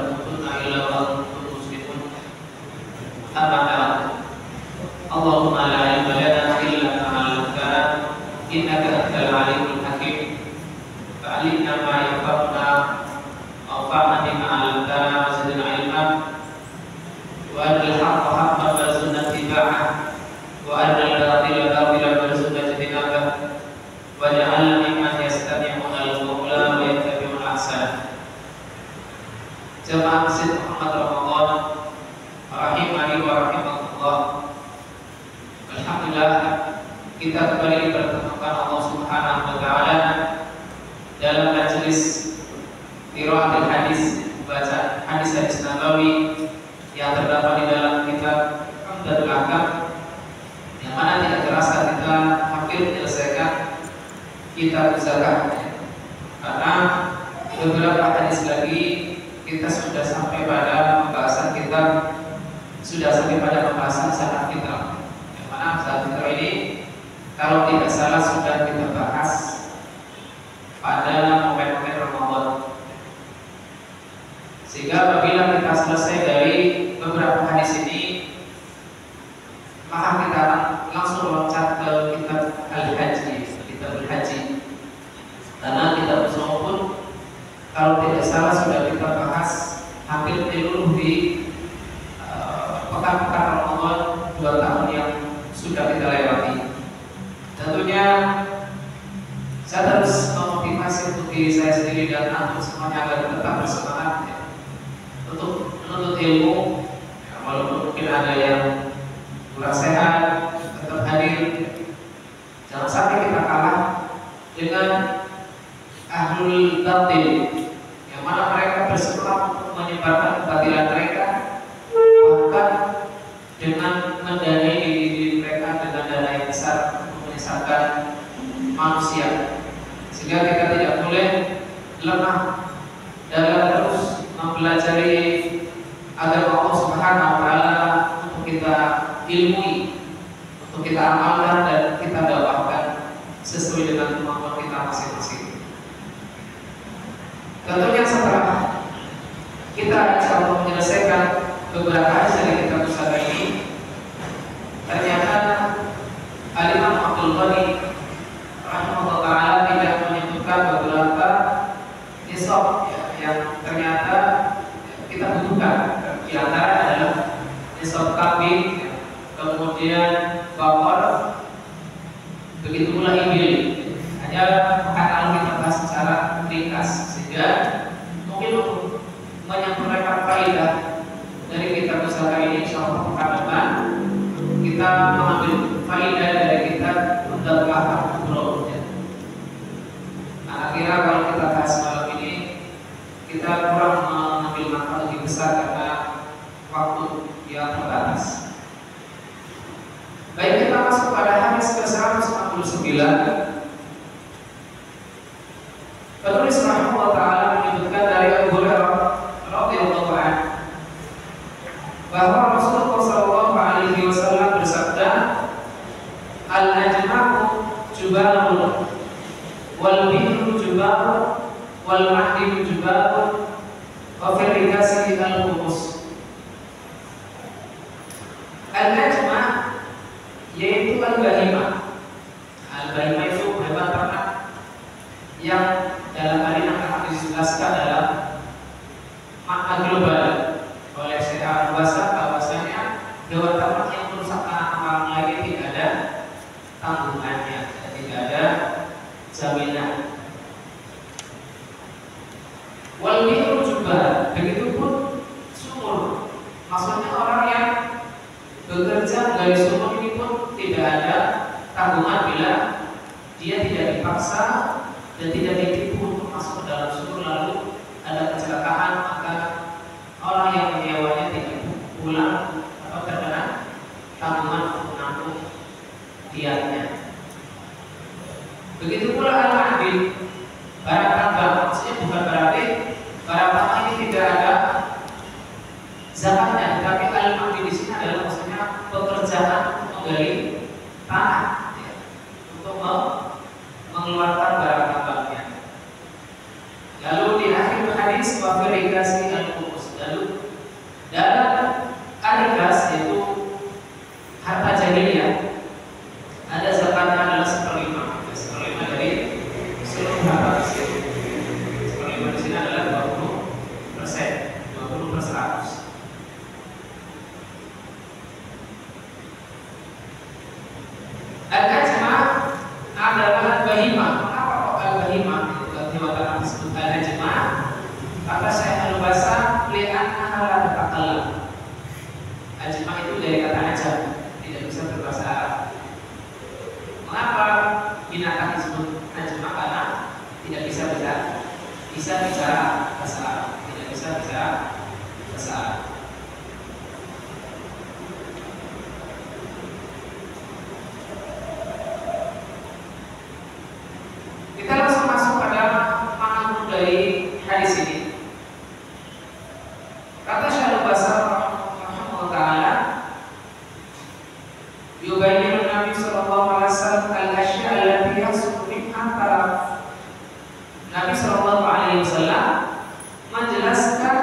tamutunna illa wa antum muslimun. Amma ba'd. Allahumma la ilma lana illa ma 'allamtana innaka antal alimul hakim. Fa'allimna ma yanfa'una wanfa'na bima 'allamtana wa zidna 'ilma. Wa aril haqqa haqqan warzuqna ittiba'ah wa aril batila batilan warzuqna ijtinabah. Waj'alna mimman yastami'una al-qawla wa yattabi'una ahsanah. Jamaah Masjid Muhammad Ramadan rahimani wa rahimakumullah. Alhamdulillah, kita kembali dipertemukan Allah Subhanahu wa taala dalam majelis qiraatul hadis, bacaan hadis-hadis nabawi yang terdapat di dalam kitab Umdatul Ahkam, yang mana tidak terasa kita hampir menyelesaikan kitab zakat. Karena beberapa hadis lagi kita sudah sampai pada pembahasan zakat fitrah. Yang mana zakat fitrah ini kalau tidak salah sudah kita bahas pada momen-momen Ramadan. Sehingga apabila kita selesai dari beberapa hadis ini, maka kita akan langsung loncat ke kitab Al-Haji. Karena kitab Usul pun kalau tidak salah sudah kita bahas hampir menyeluruh di pekan-pekan Ramadan 2 tahun yang sudah kita lewati. Tentunya saya terus memotivasi untuk diri saya sendiri dan antum semuanya agar tetap bersemangat untuk menuntut ilmu, walaupun mungkin ada yang kurang sehat, tetap hadir. Jangan sampai kita kalah dengan ahlul batil, yang mana mereka bersemangat untuk menyebarkan kebatilan mereka, bahkan dengan mendanai diri mereka dengan dana yang besar untuk menyesatkan manusia. Sehingga kita tidak boleh lemah dalam terus mempelajari agama Allah Subhanahu wa taala untuk kita ilmui, untuk kita amalkan dan kita dakwahkan sesuai dengan kemampuan kita masing-masing. Tentunya setelah kita insyaallah menyelesaikan beberapa hadis dari kitab pusaka ini, ternyata Al-Imam Abdul Ghani rahimahullah taala tidak menyebutkan beberapa nisab yang ternyata kita butuhkan. Di antara adalah nisab kambing, kemudian bakor, begitu pula ibil. Hanya akan kita bahas secara ringkas, sehingga mungkin untuk menyampaikan faedah dari kitab pusaka ini insyaallah pekan depan kita mengambil faedah dari kitab Umdatul Ahkam. Nah, kira kalau kita bahas malam ini kita kurang mengambil manfaat lebih besar karena waktu yang terbatas. Baik, kita masuk pada hadis ke-169. Penulis rahimahullah taala menyebutkan dari Abu Hurairah radhiyallahu anhu bahwa Rasulullah sallallahu alaihi wasallam bersabda, "Al-ajma'u jubalun wal bihru jubalun wal mahdidu jubalun wa fil rikasi al-khumus." Al-ajma' yaitu al-bahimah. Al-bahimah itu hewan ternak yang dalam hal ini akan dijelaskan dalam makna global oleh Syekh Al-Basar bahwasanya hewan ternak yang merusak tanah orang lain tidak ada tanggungannya, tidak ada jaminan. Wal bihru juga, begitupun sumur. Maksudnya orang yang bekerja dari sumur ini pun tidak ada tanggungan bila dia tidak dipaksa dan tidak ditipu untuk masuk ke dalam sumur lalu ada kecelakaan, maka orang yang menyewanya tidak pulang atau terkena tanggungan untuk menanggung dianya. Begitu pula al-adil, barang tambang, maksudnya bukan berarti barang tambang ini tidak ada zakatnya, tapi al-adil di sini adalah maksudnya pekerjaan untuk menggali tanah, ya, untuk mengeluarkan barang tambangnya. bahasa Arab. Kita langsung masuk pada makna dari hadis ini. Kata Syaikhul Basar rahimahullah taala, yubayyinu Nabi sallallahu alaihi wasallam al-asya' allati yahsulu minha talaf. Nabi sallallahu alaihi wasallam menjelaskan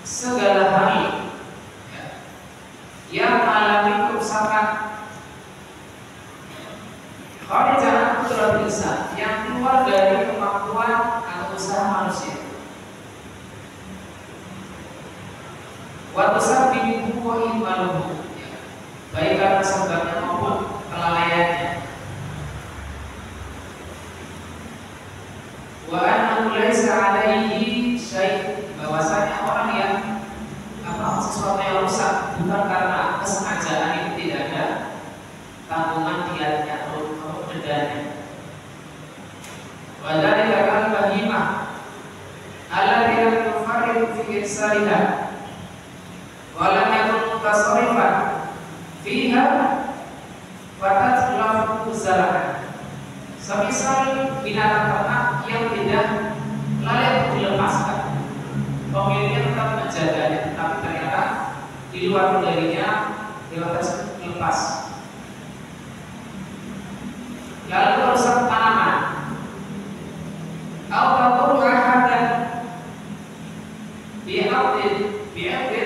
segala hal yang mengalami kerusakan kharija qudratil insan, yang keluar dari kemampuan atau usaha manusia. Wa tusabbihu wa imanuhu, baik karena sebabnya maupun kelalaiannya. Wa annahu laisa alaihi syai', bahwasanya orang yang sesuatu yang rusak bukan karena kesengajaan, itu tidak ada tanggungan diatnya atau dendanya. Wa dzalika kal bahimah allati lam tufarriqu fi irsaliha walam yakun mutasarrifan fiha fatatlafu zar'an. Semisal binatang ternak yang tidak lalai untuk dilepaskan, pemiliknya tetap menjaganya, tapi ternyata di luar darinya hewan tersebut dilepas, lalu merusak tanaman, atau ahadan bi'abdin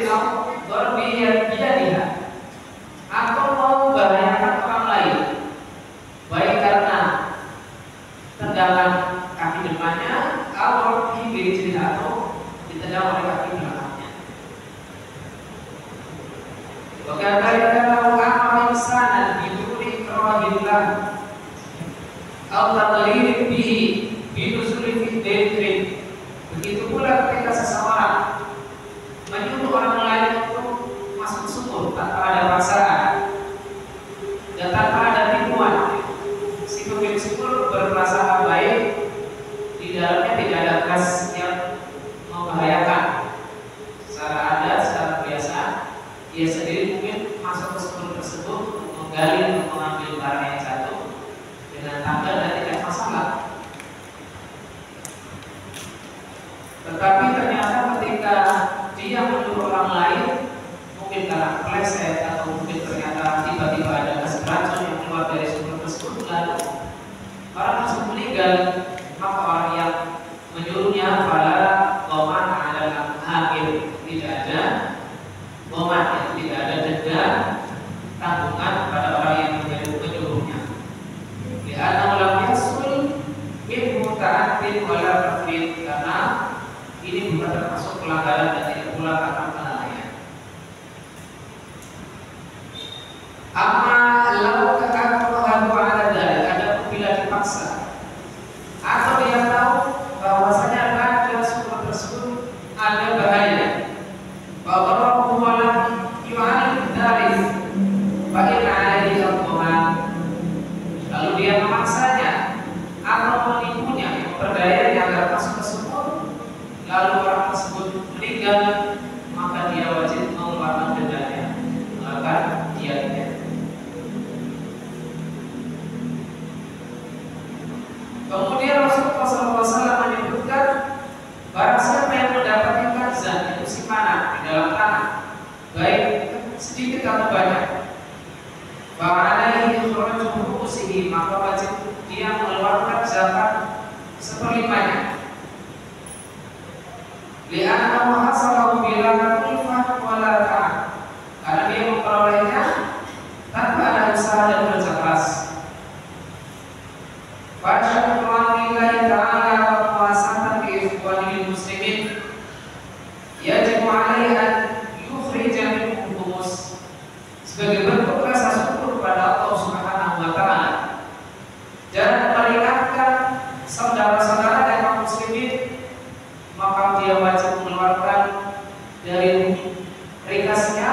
atau bi'adiha, atau mau membahayakan orang lain, baik karena tendangan kaki depannya atau kiri atau ditendang oleh kaki belakangnya. Wakadhalika law amara insanan biduni ikrahillah aw tadlil bihi binuzuli fi dhikrin. Begitu pula ketika seseorang menyuruh orang lain untuk masuk sumur tanpa ada paksaan dan tanpa ada tipuan, si pemilik sumur berprasangka baik, di dalamnya tidak ada gas yang membahayakan. Secara adat, secara biasa, dia sendiri mungkin masuk ke sumur tersebut untuk menggali, untuk mengambil barang yang jatuh dengan tangga dan tidak masalah. Tetapi ternyata ketika dia menyuruh orang lain, mungkin karena kepleset atau mungkin ternyata tiba-tiba ada gas beracun yang keluar dari sumur tersebut, lalu orang tersebut meninggal, maka orang yang menyuruhnya pada goman adalah hakim, tidak ada goman, tidak ada denda tanggungan pada orang yang menyuruhnya. Lihat lam yasul min muta'addin wala tafrid, karena ini bukan termasuk pelanggaran dan tidak pula karena kelalaian. Amma lau ka'akrahu ala dzalik, ada bila dipaksa atau dia tahu bahwasanya ada sumber tersebut ada bahaya, bahwa Allah yu'alim dzalik fa in 'alaihi al-qaman, lalu dia memaksanya atau menipunya, memperdayainya agar masuk ke sumur, lalu orang tersebut meninggal, maka dia wajib mengeluarkan dendanya, mengeluarkan diatnya. Kemudian Rasulullah SAW menyebutkan, barang siapa yang mendapatkan kanzan, itu simpanan di dalam tanah, baik sedikit atau banyak, fa'alaihi ikhraju ru'usihi, maka wajib dia mengeluarkan zakat seperlimanya. Li'annahu hasalahu bila kulfah wala ta'ab, karena dia memperolehnya tanpa ada usaha dan kerja keras. Fasyukuran lillahi ta'ala wa muwasatan bi ikhwanil muslimin, yajibu alaihi an yukhrija minhum khumus, sebagai bentuk rasa syukur kepada Allah Subhanahu wa taala dan meringankan saudara-saudara dan muslimin, maka dia wajib mengeluarkan dari rikasnya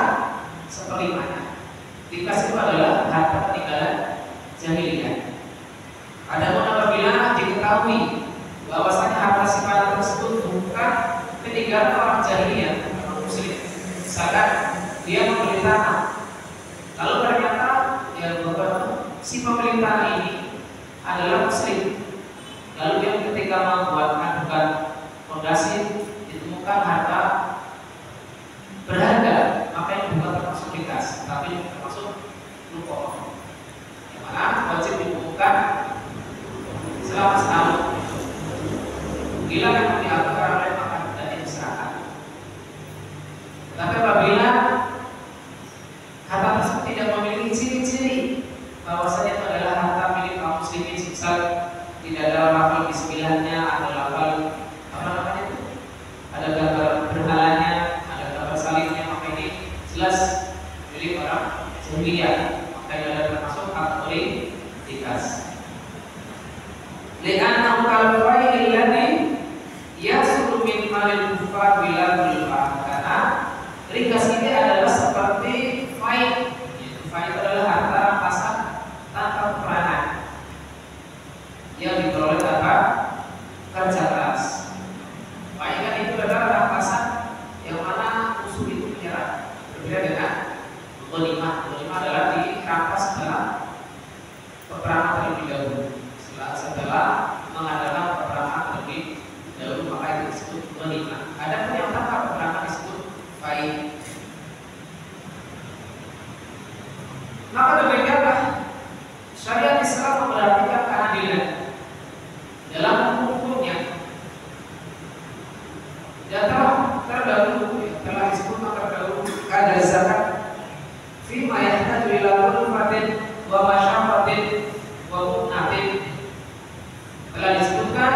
seperlimanya. Rikas itu adalah harta peninggalan jahiliyah. Adapun apabila diketahui bahwasanya harta simpanan tersebut bukan peninggalan peninggalan orang jahiliyah, orang muslim. Misalkan dia membeli tanah, lalu ternyata ya bahwa si pemilik tanah ini adalah muslim. Lalu dia ketika membuat adukan fondasi ditemukan harta berharga, maka yang bukan termasuk rikas, tapi termasuk rukuk. Yang mana wajib ditemukan selama setahun. Bila yang diatur oleh maka tidak diserahkan. Tapi apabila harta tersebut tidak memiliki ciri-ciri bahwasanya itu adalah harta milik kaum muslimin, misal tidak ada lafal bismillahnya, ada lafal apa namanya itu, ada gambar berhalanya, ada gambar salibnya, maka ini jelas milik orang jahiliyah, maka ini adalah termasuk kategori rikas. Li'annahu kal-fa'il ladzi yasulu min malil kufar bila berlimpah. Karena rikas ini adalah seperti fa'il. Fa'il adalah harta rampasan tanpa peperangan yang diperoleh tanpa kerja keras. Fa'il kan itu adalah rampasan yang mana musuh itu menyerah. Berbeda dengan ghanimah. Ghanimah adalah dirampas dalam peperangan terlebih dahulu. Setelah mengadakan peperangan terlebih dahulu, maka itu disebut ghanimah. Adapun yang tanpa peperangan disebut fa'il. Maka demikianlah syariat Islam memperhatikan keadilan dalam hukumnya. Dan telah disebutkan terdahulu kadar zakat fi ma yahtaju ila kulfatin wa masyaqatin wa mu'natin. Telah disebutkan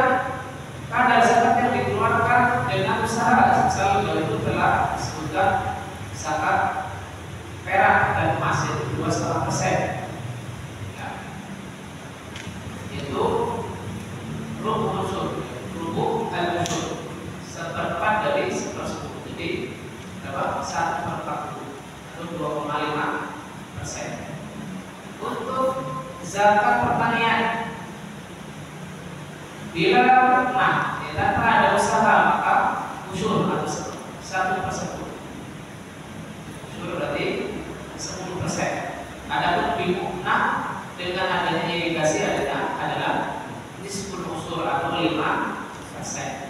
kadar zakat yang dikeluarkan dengan usaha. Selalu dahulu telah disebutkan zakat perak dan emas, yaitu 2,5%. Ya. Itu rubuh unsur, rubuh al-unsur, seperempat dari 1/10. Jadi berapa? 1/40 atau 2,5%. Untuk zakat pertanian, bila tanpa ada usaha, maka usyur atau 1/10. Usyur berarti 10%. Adapun bimu'nah dengan adanya irigasi adalah nisful usyur atau 5%.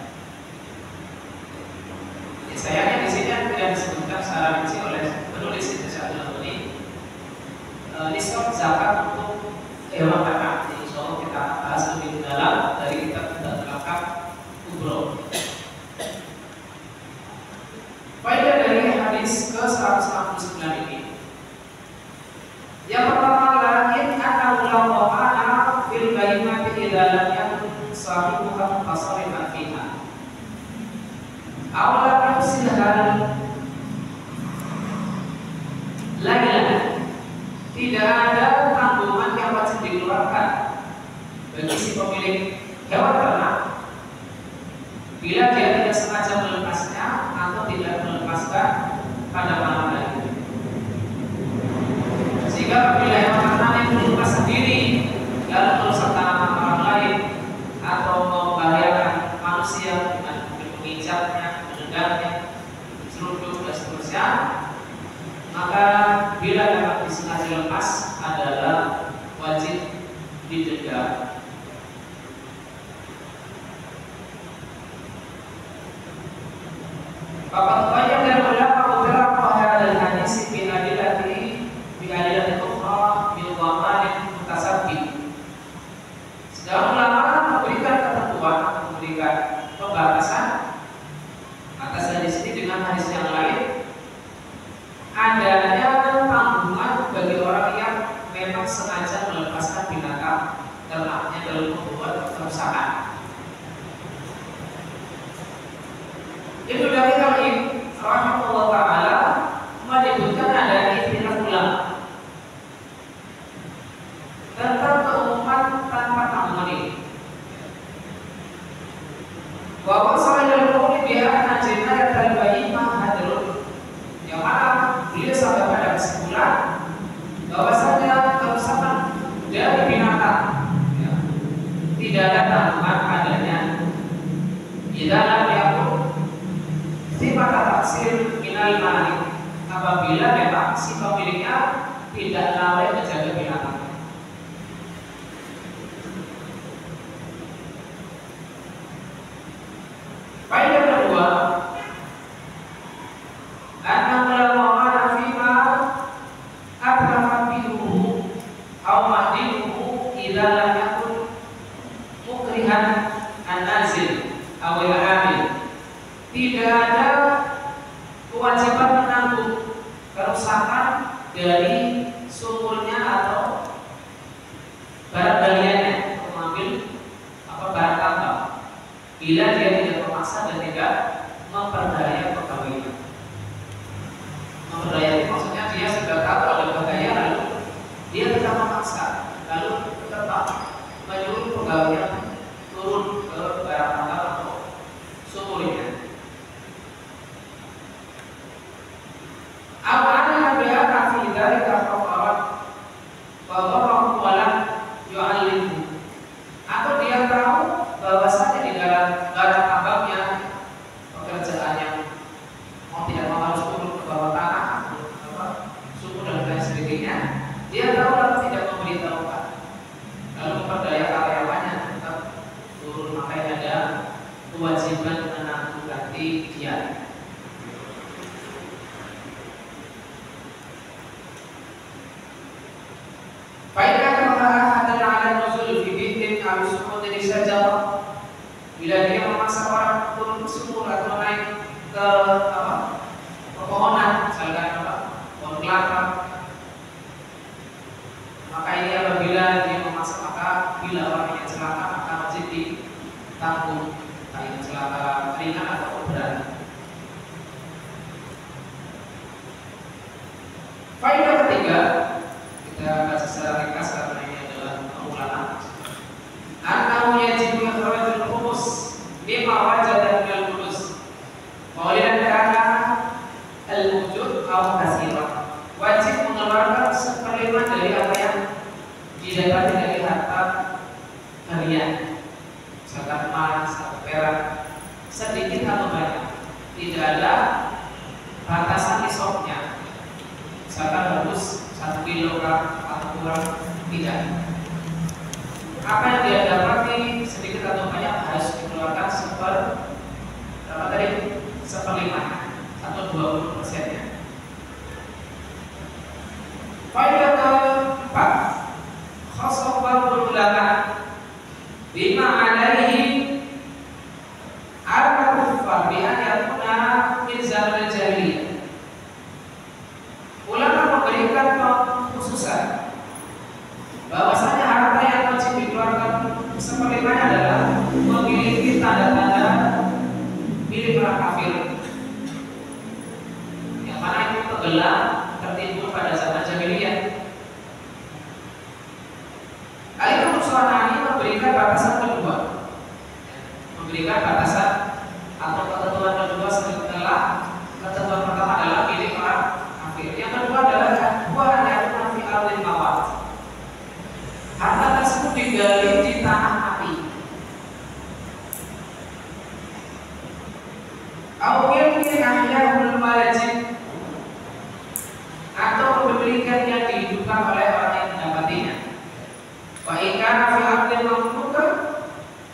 Sayangnya di sini tidak disebutkan secara rinci oleh penulis Syaikhul ini nisab zakat untuk hewan ternak. Insya Allah kita bahas lebih dalam dari kitab Al-Ahkam Kubro. Faedah dari hadis ke-169 ini. Yang pertama, lakin anna ulama fil bayyinati idza lam yakun sahibuha mutasarrifan fiha. Awal yusilhal lagi tidak ada tanggungan yang wajib dikeluarkan bagi si pemilik hewan ternak bila dia tidak sengaja melepasnya atau tidak melepaskan pada malam hari. Jika apabila hewan ternak itu melepas sendiri lalu merusak tanaman orang lain atau membahayakan manusia dengan menginjaknya, menendangnya, seruduk dan seterusnya, maka bila dapat disengaja lepas adalah wajib didenda. Bapak banyak dari ulama beberapa hadal hadis bi adilati ukhra bil dhaman mutasabbih. Sedang ulama memberikan ketentuan, memberikan pembatasan atas hadis ini dengan hadis yang lain. Adanya tanggungan bagi orang yang memang sengaja melepaskan binatang ternaknya dalam membuat kerusakan. Ibnu Qayyim rahimahullah taala menyebutkan ada istilah ulama tentang keumuman tanpa tanggungan ini. Bahwa sahaja qauli biha najina ya talbayyimah hadrun. Yang mana beliau sampai pada kesimpulan bahwasanya kerusakan dari binatang ya, tidak ada tanggungan adanya di dalam yakun Sifat taksir minal malik, apabila memang si pemiliknya tidak lalai menjaga binatang. Faedah kedua, anna ulama fima atrafa bihi aw mahdihu idza lam yakun mukrihan an-nazil aw al-amil. Tidak ada kewajiban menanggung kerusakan dari sumurnya atau barang galiannya untuk mengambil barang tambang bila dia tidak memaksa dan tidak memperdaya pegawainya. Memperdaya itu maksudnya dia sudah tahu ada bahaya, lalu dia tidak memaksa, lalu tetap menyuruh pegawainya turun ke barang tambang atau sumurnya. Awalnya dia kafir dari kafarat bahwa walam yu'allimu, atau dia tahu bahwasanya di dalam barang tambangnya pekerjaan yang mau tidak mau harus turun ke bawah tanah atau sumur dan lain sebagainya, dia tahu lalu tidak memberitahukan, lalu memperdaya karyawannya tetap turun, makanya ada kewajiban menanggung ganti dia. Faedah kemarahan adalah ada nuzul fi bintin harus sumur dari saja. Bila dia memaksa orang turun ke sumur atau naik ke pepohonan, misalkan pohon kelapa, maka ini apabila dia memaksa, maka bila orang yang celaka maka wajib ditanggung, baik celaka ringan atau berat. Faedah ketiga, kita baca secara ringkas karena ini adalah pengulangan. Annahu yajibu ikhrajul khumus mimma wajada minal khulus. Qalilan kana al-wujud aw katsiran. Wajib mengeluarkan seperlima dari apa yang didapati dari harta kalian. Misalkan emas atau perak, sedikit atau banyak. Tidak ada batasan nisabnya. Misalkan harus 1 kilogram atau kurang, tidak. Apa yang dia dapati sedikit atau banyak harus dikeluarkan seperlima atau 20%-nya. Faedah keempat, khasabul ulama bima alaihi al-kufar bi an yakuna min zaman jahiliyah. Ulama memberikan pengkhususan bahwasanya harta yang wajib dikeluarkan seperlimanya adalah memiliki tanda-tanda milik orang kafir, yang mana itu tenggelam tertimbun pada zaman jahiliyah. Al-Qur'an ini memberikan batasan kedua, memberikan batasan atau ketentuan kedua setelah ketentuan pertama adalah milik orang kafir. Yang kedua adalah hanya fi ardil mawat. Harta tersebut digali di tanah mati. Awil min ahya'ul wajib, atau kepemilikan yang dihidupkan oleh orang yang mendapatinya. Wa in kana fi ardil mamlukah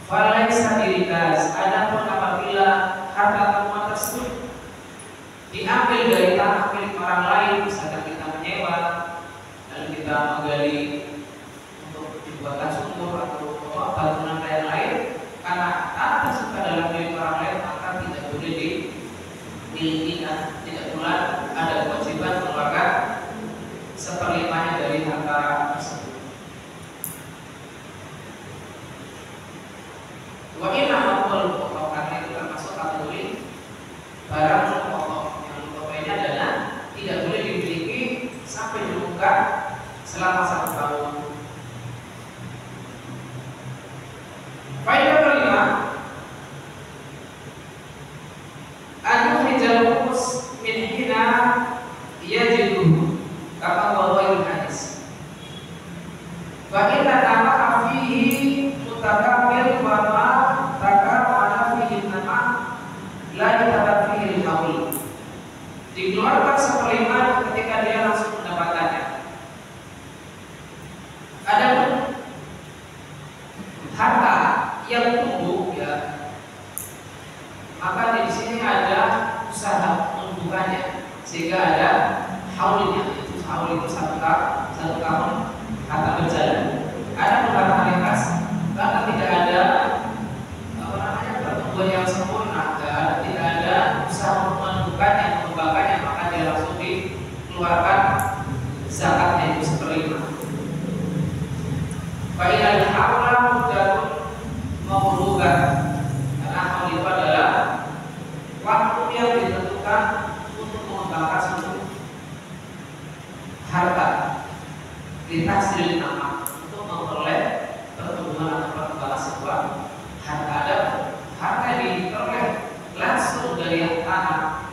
falaysa birikas. Adapun apabila harta temuan tersebut diambil dari tanah milik orang lain, misalkan kita menyewa, lalu kita menggali untuk dibuatkan sumur atau bangunan lain-lain, karena tanah tersebut adalah milik orang lain, maka tidak boleh dimiliki dan tidak pula ada kewajiban mengeluarkan seperlimanya dari harta tersebut. Wa inna maqul pokok, karena itu termasuk kategori barang pokok. Yang pokoknya adalah tidak boleh dimiliki sampai dibuka selama 1 tahun. Faedah kelima, al-muhrijal khumus min hina yajiduhu kama bawail hadis. Wa inna tamaka fihi mutakamil wa ma takamala fihi nama la yatabat fihi al-hawa. dikeluarkan seperlima ketika dia langsung mendapatkannya. Adapun harta yang tumbuh, ya, maka di sini ada usaha menumbuhkannya sehingga ada haulnya. Haul itu satu tahun harta berjalan. Ada beberapa ringkas, bahkan tidak ada pertumbuhan yang sempurna, tidak ada usaha menumbuhkannya, mengembangkannya, maka dia langsung dikeluarkan zakatnya itu seperlima. Fa'ilal haula muddatun mawlugan, karena haul itu adalah waktu yang ditentukan untuk mengembangkan suatu harta ditafsir nama untuk memperoleh pertumbuhan atau perkembangan sebuah harta. Ada harta yang diperoleh langsung dari tanah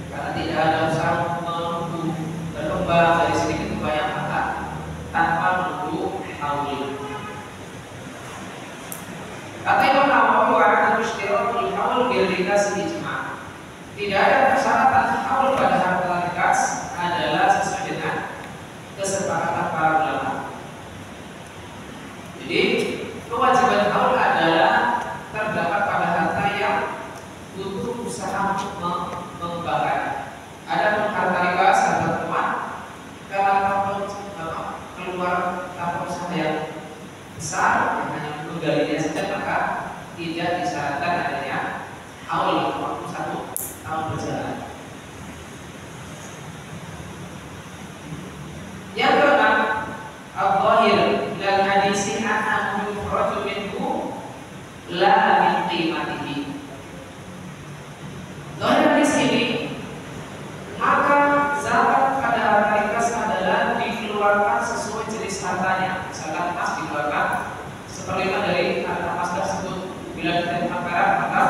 karena tidak ada usaha menunggu berkembang dari sedikit ke banyak harta tanpa menunggu haul. Kata Imam Nawawi, ada ishtiratul haul bil rikas ijma'. Tidak ada persyaratan haul pada harta rikas adalah sesuai dengan kesepakatan para ulama. Jadi kewajiban haul adalah terdapat pada harta yang butuh usaha untuk mengembangkan. Ada harta rikas, harta teman, kalau keluar tanpa usaha yang besar yang hanya menggalinya saja, maka tidak disyaratkan adanya haul waktu 1 tahun berjalan. Yang keenam, al-zahir dan hadisi annahu yukhraju minhu la min qimatihi. Zahir di sini, maka zakat pada harta rikas adalah dikeluarkan sesuai jenis hartanya. Misalkan emas dikeluarkan seperlima dari harta emas tersebut. Bila ditemukan perak, maka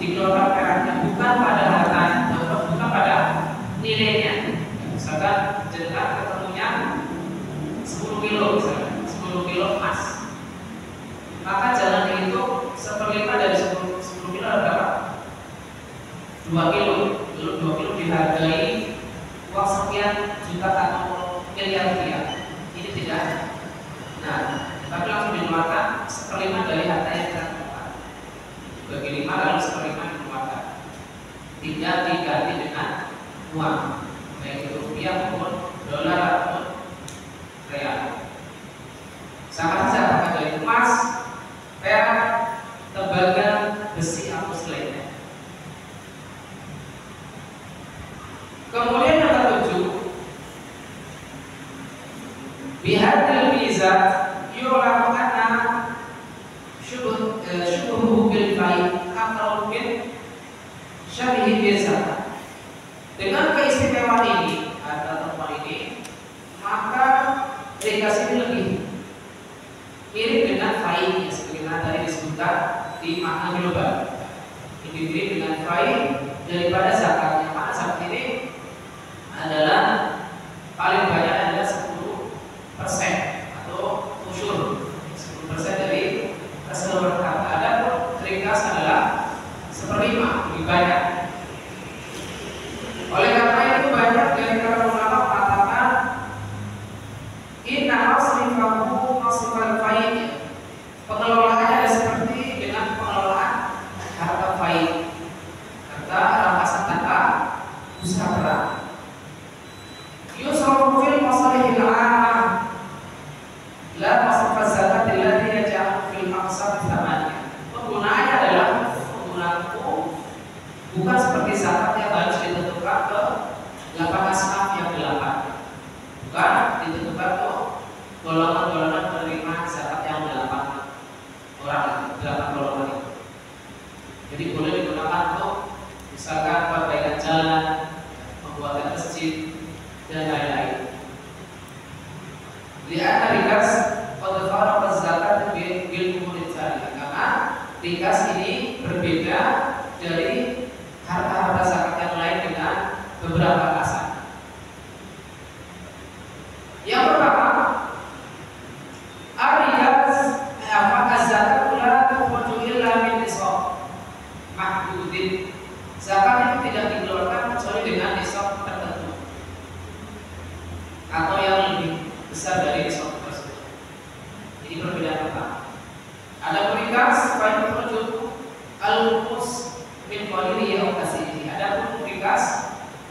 dikeluarkan peraknya, bukan pada hartanya, bukan pada nilainya. Misalkan jenengan ketemunya 10 kilo, misalkan 10 kilo emas, maka jangan dihitung seperlima dari 10 kilo berapa? 2 kilo. Lalu 2 kilo dihargai uang sekian juta atau miliar rupiah. Ini tidak. Nah, tapi langsung dikeluarkan seperlima dari harta yang kita temukan. Bagi 5 lalu seperlima dikeluarkan. Tidak diganti dengan uang, baik itu rupiah maupun dolar maupun real. Sama saja apakah dari emas, perak, tembaga, besi atau selainnya. Kemudian yang ketujuh, bihadil mizat yulamu anna syubuhu bil baik atau mungkin syarihi biasa. Dengan keistimewaan ini, harta temuan ini, maka rikas ini lebih mirip dengan faid, sebagaimana tadi disebutkan di makna global. Ini mirip dengan faid daripada zakatnya. Maka zakat ini adalah paling banyak adalah 10% atau usyur, 10% dari keseluruhan harta. Adapun rikas adalah seperlima, lebih banyak. Oleh karena itu banyak dari para ulama mengatakan inna masrifahu masrifal faid, pengelolaannya ada seperti dengan pengelolaan harta faid, harta rampasan tanpa usaha berat. Yusrafu fil masalihil 'ammah la masrifaz zakat allati yaj'alu fil maqsad thamaniyah. Penggunaannya adalah penggunaan umum, bukan seperti zakat yang harus ditentukan ke 8 asnaf yang 8. Bukan ditentukan ke golongan-golongan penerima zakat yang 8 orang, 8 golongan itu. Jadi boleh digunakan untuk misalkan perbaikan jalan, membuat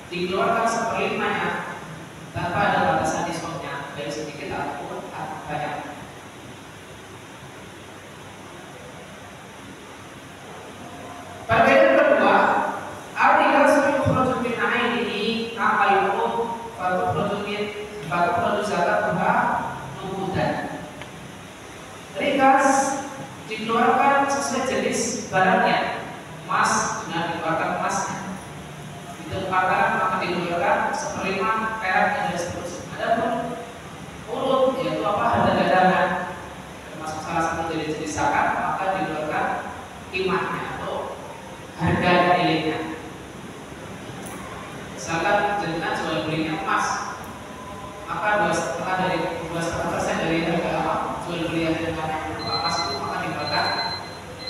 dikeluarkan seperlimanya tanpa ada batasan diskonnya, dari sedikit ataupun banyak. Perbedaan kedua, artikel sebelum produk binai ini amal hukum batu produk zakat berupa nukudan. Rikas dikeluarkan sesuai jenis barangnya. Emas dengan dikeluarkan emasnya, ditempatkan maka dikeluarkan seperlima perak dan seterusnya. Adapun urut yaitu harta dagangan termasuk salah satu dari jenis zakat, maka dikeluarkan kimahnya atau harga nilainya. Misalkan jenengan jual belinya emas, maka 2,5% dari harga jual beli dengan emas itu maka dikeluarkan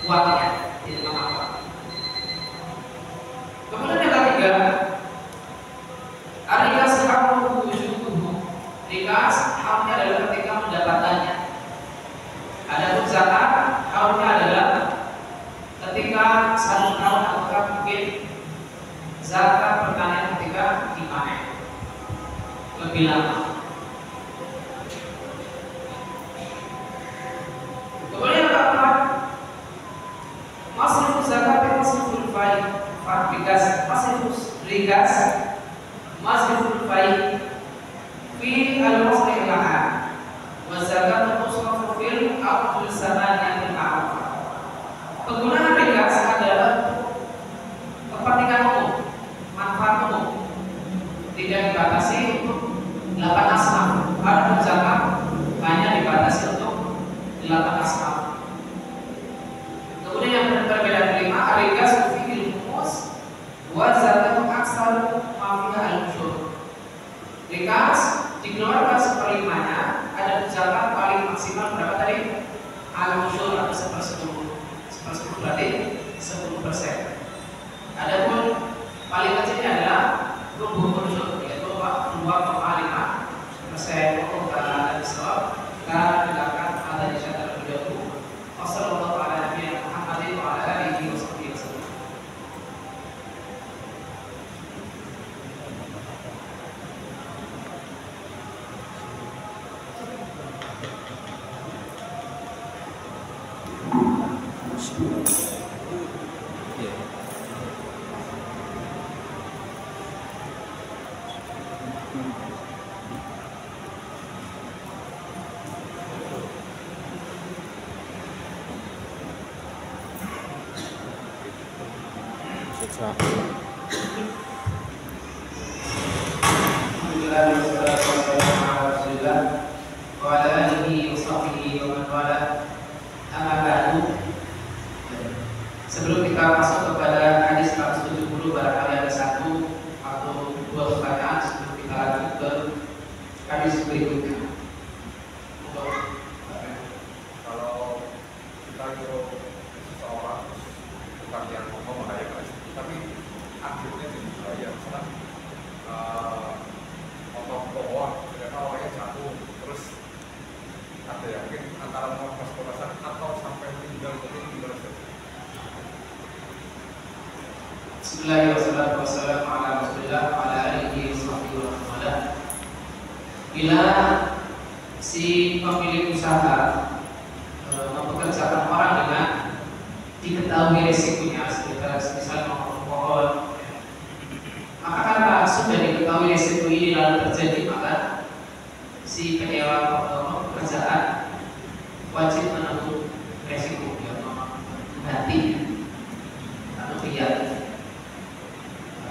uangnya, tidak apa-apa. Kemudian yang ketiga, rikas haqqu wujuduhu. Rikas haknya adalah ketika mendapatkannya. Adapun zakat haknya adalah ketika 1 tahun atau mungkin zakat pertanian ketika dipanen lebih lama. Kemudian yang keempat, masrifus zakat dan masriful faid. Masriful faid fi al-wasli laha wa zakat tusrafu fil aqdul samaniyatil ma'rufah. Penggunaan rikas adalah kepentingan umum, manfaat umum, tidak dibatasi untuk 8 asnaf. Adapun zakat hanya dibatasi untuk 8 asnaf. Kemudian yang berbeda kelima, rikas fi al-humus wa zakat aksar ma fiha al-ushur. Rikas dikeluarkan seperlimanya, ada zakat paling maksimal berapa tadi? Al-ushur atau 1/10 berarti 10%. Adapun paling kecilnya adalah rubuh ushur, yaitu 2,5%. Untuk dan Islam dan dilakukan ada di syariat beliau. Wassallallahu ala nabiyina Muhammadin wa ala alihi wa sahbihi wasallam. Sebelum kita masuk kepada hadis 170, barangkali ada 1 atau 2 pertanyaan sebelum kita lanjut ke hadis berikutnya. Kalau kita nyuruh seseorang bukan yang ngomong membahayakan, tapi akhirnya jadi bahaya. Misalnya motor bawah, ternyata orangnya jatuh, terus ada yang mungkin antara pas-pasan atau sampai meninggal, jadi gimana sih? Bismillahirrahmanirrahim. Ala Rasulillah wa ala alihi washabbihi wa sallam. Bila si pemilik usaha mempekerjakan orang dengan diketahui risikonya, seperti misalnya pohon, maka karena sudah diketahui risiko ini lalu terjadi, maka si penyewa pekerjaan wajib menanggung risiko, mengganti atau tidak.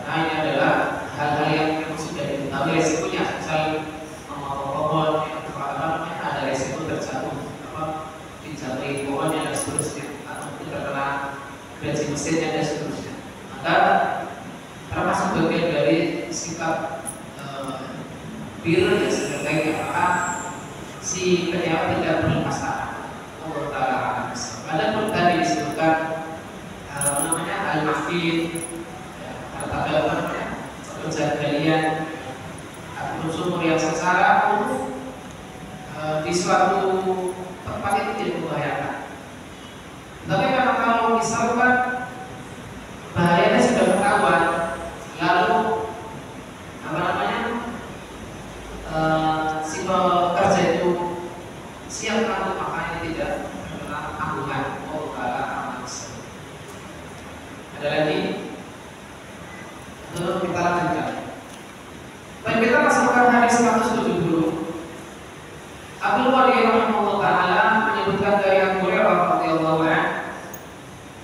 Karena ini adalah hal-hal yang sudah diketahui resikonya, misal memotong pohon, ada resiko terjatuh, dijatuhi pohonnya dan seterusnya, atau terkena gaji mesinnya dan seterusnya. Maka termasuk bagian dari sikap bir dan sebagainya, maka si penyewa tidak berlepas tangan. Allah Ta'ala. Adapun tadi disebutkan al-mafid, kejadian atau sumur yang secara umum di suatu tempat itu tidak membahayakan. Tapi memang kalau misalkan bahayanya sudah ketahuan, lalu selanjutnya. Dan kita masukkan hadis 170. Abdul Wali rahimahullah taala menyebutkan dari Abu Hurairah radhiyallahu anhu,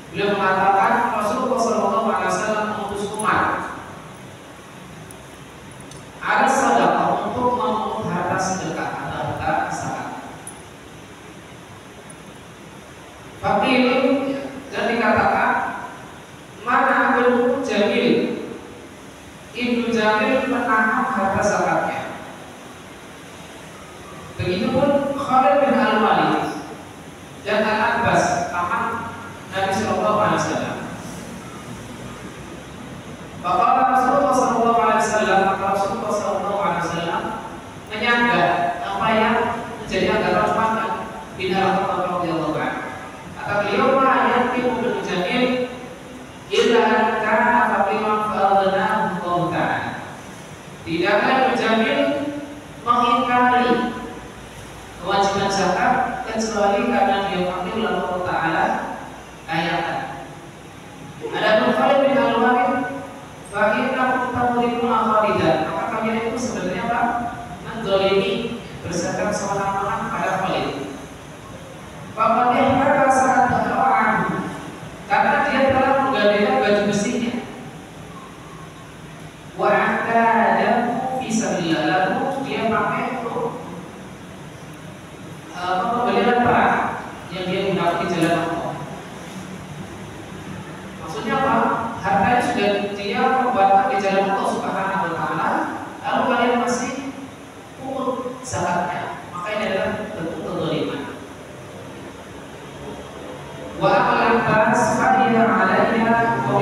beliau mengatakan Rasulullah sallallahu alaihi wasallam mengutus Umar ada sedekah untuk memungut harta sedekah atau harta zakat. Fakir dan dikatakan mana Abdul Jamil Ibnu Jamil menahan harta zakatnya. Begitupun Khalid bin Al-Walid dan Al-Abbas paman Nabi Sallallahu Alaihi Wasallam. Bahwa Rasulullah Sallallahu Alaihi Wasallam, Rasulullah Sallallahu Alaihi Wasallam menyangga apa yang menjadi anggapan paman bin Al-Khattab radhiyallahu anhu. Kata beliau, "Ayat Ibnu Jamil illa kana faqiran fa'adnahu Allah Ta'ala." Tidaklah Ibnu Jamil mengingkari kewajiban zakat kecuali karena dia fakir lalu Allah Ta'ala ayatkan. Adapun Khalid bin Al-Walid fa'inna tamurikuna Khalidan, maka kalian itu sebenarnya apa? Menzalimi berzakat seorang-orang pada Khalid. Fafatih kata saat berdoa karena dia telah menggadaikan baju besinya. Wa a'tadahu fi sabilillah, lalu dia pakai untuk pembelian perang yang dia gunakan di jalan Allah. Maksudnya apa? Hartanya sudah dia membuat di jalan Allah Subhanahu wa Ta'ala, lalu kalian masih pungut zakatnya, maka ini adalah bentuk kezaliman. Wa amal atas fa'idha alaiha wa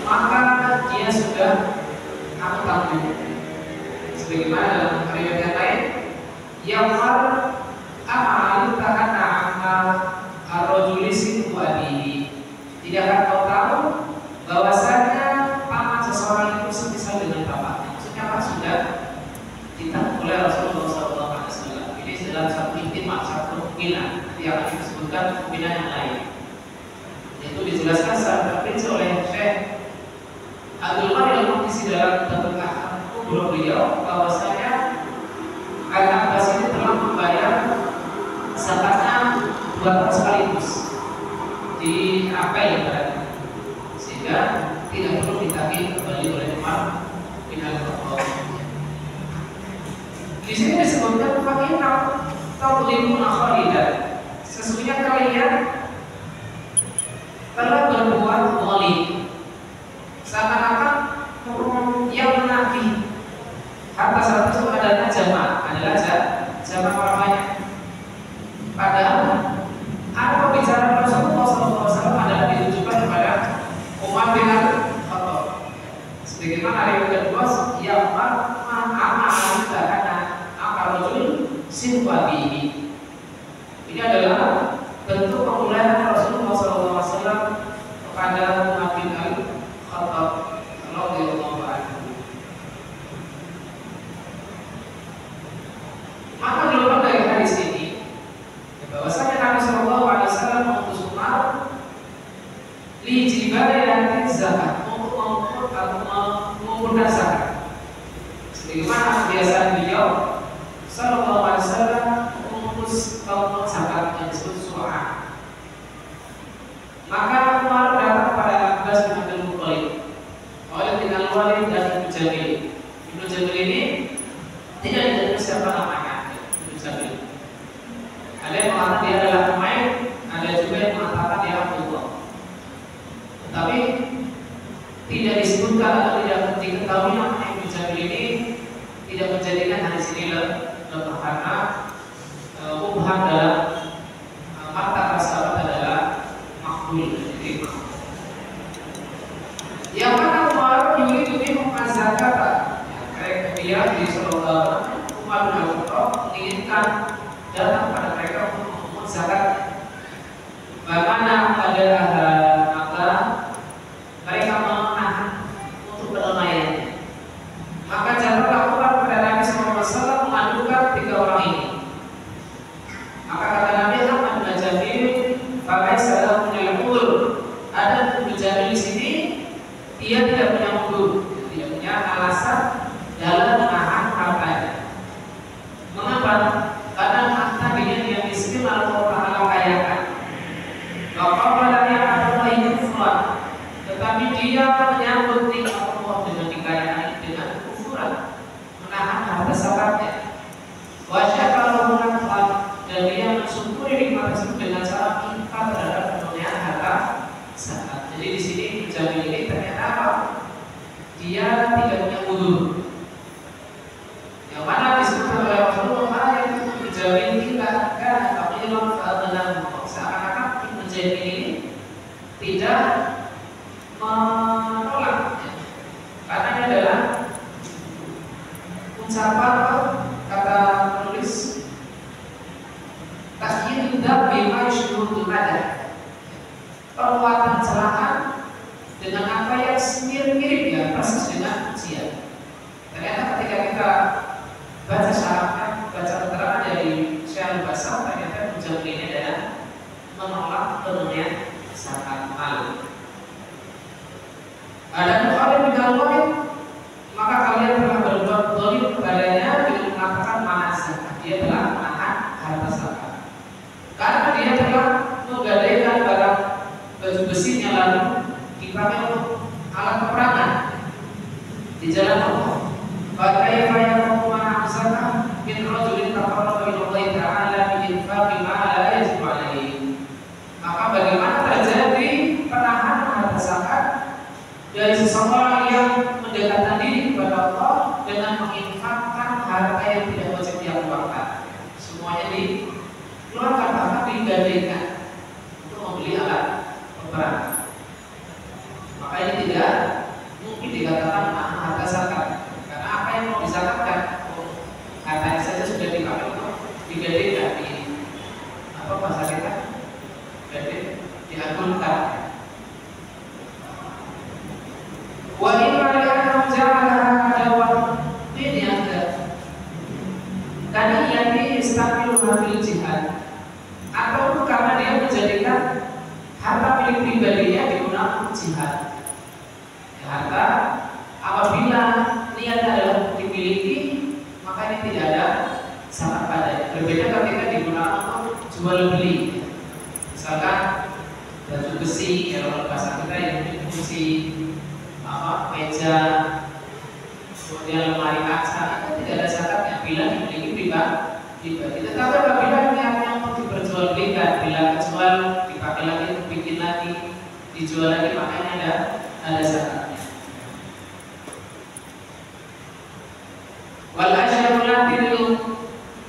maka dia sudah tanggung. Sebagaimana dalam riwayat yang lain, yang amal ta'ana amal ar-rajuli situ abihi. Tidakkah kau tahu bahwasanya paman seseorang itu semisal dengan bapaknya? Maksudnya apa? Sudah ditanggung oleh Rasulullah SAW. Ini dalam satu intimah, satu kemungkinan yang akan disebutkan kemungkinan yang lain. Itu dijelaskan secara terperinci oleh Syekh Abdul Qadir Al-Muqdisi dalam kitab Al-Ahkam beliau bahwasanya Al-Abbas ini telah membayar zakatnya 2 tahun sekaligus di apa ya berarti, sehingga tidak perlu ditagih kembali oleh Umar bin Al-Khattab. Di sini disebutkan fakina tadlimuna Khalidan, sesungguhnya kalian telah berbuat zalim, seakan-akan yang menagih harta satu adanya jamaah adalah jamaah orang banyak. Padahal apa pembicaraan Rasulullah SAW adalah ditujukan kepada Umar bin Al-Khattab. Sebagaimana riwayat kedua, yang amal karena akal rajul simpati. Ini adalah bentuk pemulahan Rasulullah SAW kepada Umar bin Al-Khattab radhiyallahu anhu. Maka dilakukan dari hadis ini bahwasanya Nabi Sallallahu Alaihi Wasallam mengutus Umar li jibari zakat untuk mengumpulkan zakat. Sebagaimana kebiasaan beliau Sallallahu Alaihi Wasallam mengutus kaum zakat yang disebut surah. Maka Umar datang pada Abbas bin Abdul Muttalib, Khalid bin Al-Walid dan Ibnu Jamil. Ibnu Jamil ini tidak diketahui siapa namanya. Ibnu Jamil. Ada yang mengatakan dia adalah Umayyah, ada juga yang mengatakan dia Abdullah. Tetapi tidak disebutkan atau tidak diketahui nama Ibnu Jamil ini, tidak menjadikan hadis ini lemah karena mubham dalam mata sahabat adalah makhluk. Yang mana Umar yuridu minhum az-zakata, kayak dia di Sallallahu Umar bin Al-Khattab menginginkan datang pada mereka untuk memungut zakat. Bagaimana pada maka mereka menahan untuk penunaiannya. Maka jangan lakukan pada Nabi SAW mengadukan 3 orang ini. Maka kata Nabi Muhammad bin Jamil, "Fakai salah punya ada dia tidak punya udur, tidak punya alasan dalam menahan hartanya. Mengapa? Karena tadinya dia miskin lalu Allah Ta'ala kayakan. Tetapi dia menyambut nikmat Allah dengan dikayai dengan kufuran, menahan harta zakatnya. Wa syakara dan dia mensyukuri nikmat tersebut dengan cara infak terhadap penuhnya harta zakat. Jadi di sini penjamin ini ternyata apa? Dia tidak punya udur. Yang mana disebutkan oleh Rasulullah yang menjamin kita kan kafiran fa'adana, seakan-akan penjamin ini tidak menolak, karena ini adalah ucapan kata penulis takyid bima syuhudul ada, perbuatan celahan dengan apa yang mirip ya persis dengan ujian. Ternyata ketika kita baca syaratnya, baca keterangan dari Syekh Al-Basam, ternyata ujian ini adalah menolak penuhnya zakat mal. Ada Bukhari bin Al-Wahid, maka kalian telah berbuat zalim kepadanya dengan mengatakan mana zakat. Dia telah menahan harta zakat. Karena dia telah menggadaikan barang baju besinya lalu dipakai untuk alat peperangan di jalan Allah. Bagaimana yang mana zakat min rajulin taqarraba ila Allah Ta'ala bi infaqi ma la yajibu alaihi. Maka bagaimana terjadi penahanan harta zakat dari seseorang yang mendekatkan diri kepada Allah dengan menginfakkan harta yang tidak wajib dia keluarkan. Semuanya dikeluarkan, bahkan digadaikan untuk membeli alat peperangan. Maka ini tidak mungkin dikatakan harta zakat, karena apa yang mau dizakatkan, hartanya saja sudah dipakai untuk digadaikan di apa bahasa kita, diagunkan. Wa inna li'annahu ja'alaha adawatan diniyatan karena yakni istaqiluha fil jihad, atau karena dia menjadikan harta milik pribadinya digunakan untuk jihad. Ya, harta apabila niatnya adalah dimiliki, maka ini tidak ada zakat padanya. Berbeda ketika digunakan untuk jual beli, misalkan baju besi, kalau bahasa kita yang fungsi meja, kemudian lemari kaca, itu tidak ada zakatnya bila dimiliki pribadi. Tetapi apabila niatnya untuk diperjualbelikan, bila kejual dipakai lagi, bikin lagi, dijual lagi, makanya ada zakatnya. Wal asyarul latil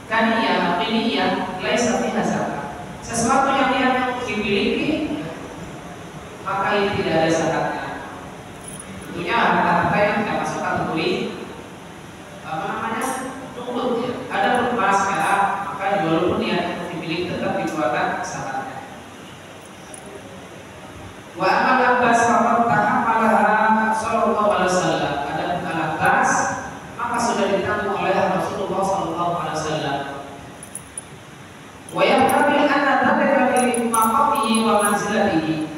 kaniyah qiniyah laisa fiha zakat. Sesuatu yang niatnya untuk dimiliki, maka ini tidak ada zakatnya. Tentunya harta-harta yang tidak masuk kategori nukut ya. Ada emas perak, maka walaupun niat untuk dimiliki tetap dikeluarkan zakatnya. Wa amal Abbas faqad tahammalaha sallallahu alaihi wasallam. Ada Abbas, maka sudah ditanggung oleh Rasulullah sallallahu alaihi wasallam. Wa yaqbil anna dzalika li maqamihi wa manzilatihi.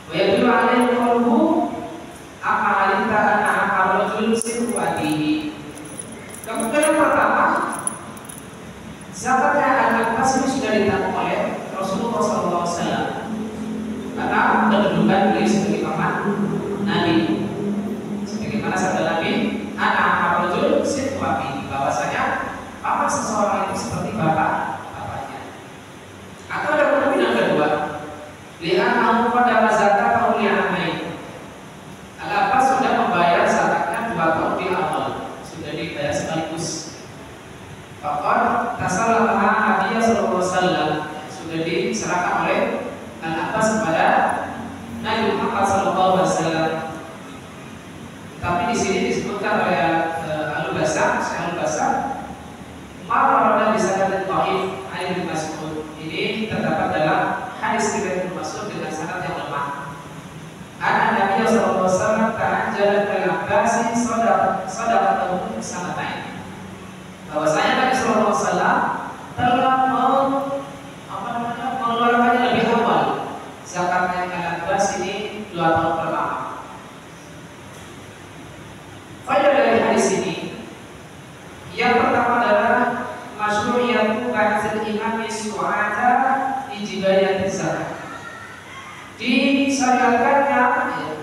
Wa yadullu alaihi qawluhu amalita anak rajul sirwatihi. Kemungkinan pertama, zakatnya Al-Abbas ini sudah ditanggung oleh Rasulullah SAW karena kedudukan beliau sebagai paman Nabi. Sebagaimana sabda Nabi, anak rajul sirwatihi, bahwasanya paman seseorang itu seperti bapaknya. Atau ada kemungkinan kedua, li'annahu pada zakat atau li'anai. Al-Abbas sudah membayar zakatnya 2 tahun di awal, sudah dibayar sekaligus. Bahkan tasallamaha Nabi sallallahu alaihi wasallam, sudah diserahkan oleh Al-Abbas kepada Nabi Muhammad sallallahu alaihi wasallam. Tapi di sini disebutkan oleh Al-Basam, Syekh Al-Basam, marwara di sanad dhaif Ibnu Mas'ud. Ini terdapat dalam hadis riwayat Ibnu Mas'ud dengan sanad yang lemah. Anak Nabi sallallahu alaihi wasallam ta'ajjala al-Abbasi sadaqatahu sanatain. Bahwasanya Nabi sallallahu alaihi wasallam telah mengeluarkannya lebih awal zakatnya Al-Abbas ini 2 tahun pertama. disyariatkannya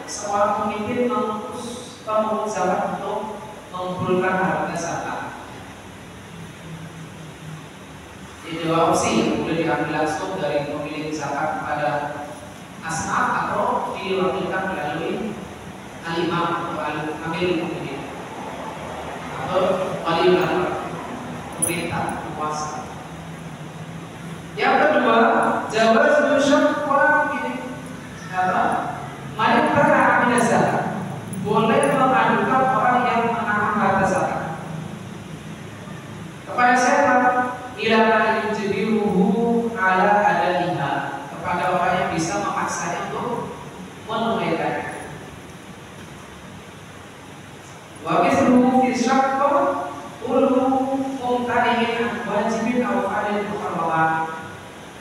seorang pemimpin mengutus pemungut zakat untuk mengumpulkan harta zakat. Jadi dua opsi yang boleh diambil langsung dari pemilik zakat kepada asnaf atau diwakilkan melalui al-imam atau amirul mukminin atau wali amr, pemerintah, penguasa. Yang kedua, jawaz yusyaq orang ini kata mereka amil zakat boleh mengadukan orang yang menahan harta zakat kepada siapa? Ila man yujbiruhu ala adaiha, kepada orang yang bisa memaksanya untuk menunaikannya. Wa mithluhu fi syaqqa kullu mumtani'in wajibin aw fa'ilin muharraman.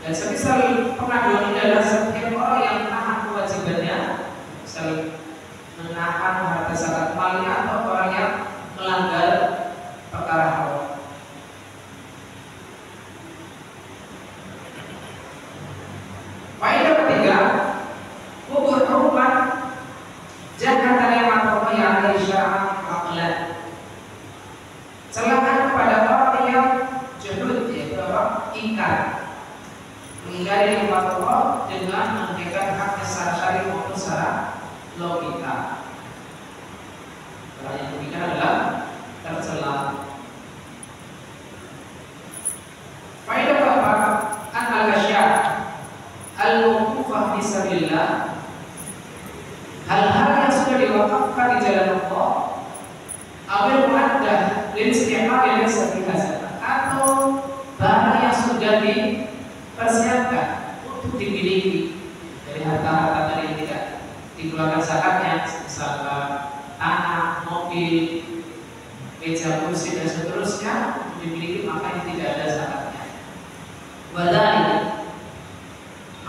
Dan semisal pengaduan ini adalah setiap orang yang menahan kewajibannya, misal menahan harta zakat malnya atau orang yang melanggar perkara haram. Faedah ketiga, kubur rumah jangan tanya materi yang syar'an aqlan. Celaan kepada orang yang juhud, yaitu orang ingkar, mengingkari nikmat Allah dengan menghentikan hak secara syar'i maupun secara logika. Yang ketiga adalah tercela. Faedah keempat, an-al-asya' al-mawqufah fi sabilillah, hal-hal yang sudah diwakafkan di jalan Allah, awil muaddah lil istiqamah yang sabihasa, atau barang yang sudah dipersiapkan untuk dimiliki dari harta-harta tadi yang tidak dikeluarkan zakatnya, misalkan tanah, mobil, meja kursi dan seterusnya untuk dimiliki, maka yang tidak ada zakatnya. Wadali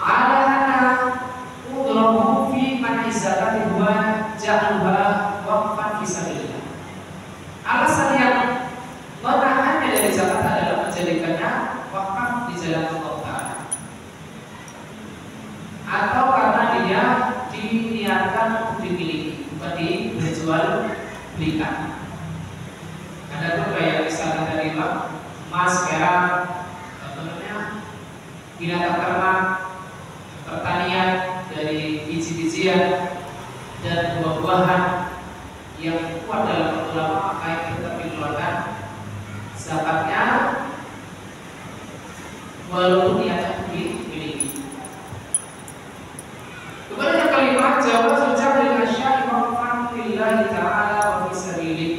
ala udrahu fi man zakati huwa ja'alha waqfan fi sabilillah. Alasan yang menahannya dari zakat adalah menjadikannya wakaf di jalan Allah Ta'ala, atau karena dia diniatkan untuk dimiliki, bukan dijual belikan. Ada pun kayak misalnya dari emas, perak, binatang ternak, pertanian, dari biji-bijian dan buah-buahan yang kuat dalam ulama, maka yang tetap dikeluarkan zakatnya walaupun niatnya dimiliki. Kemudian yang kelima, jawaz ucap dengan syari waqfan lillahi ta'ala wa fi sabilih,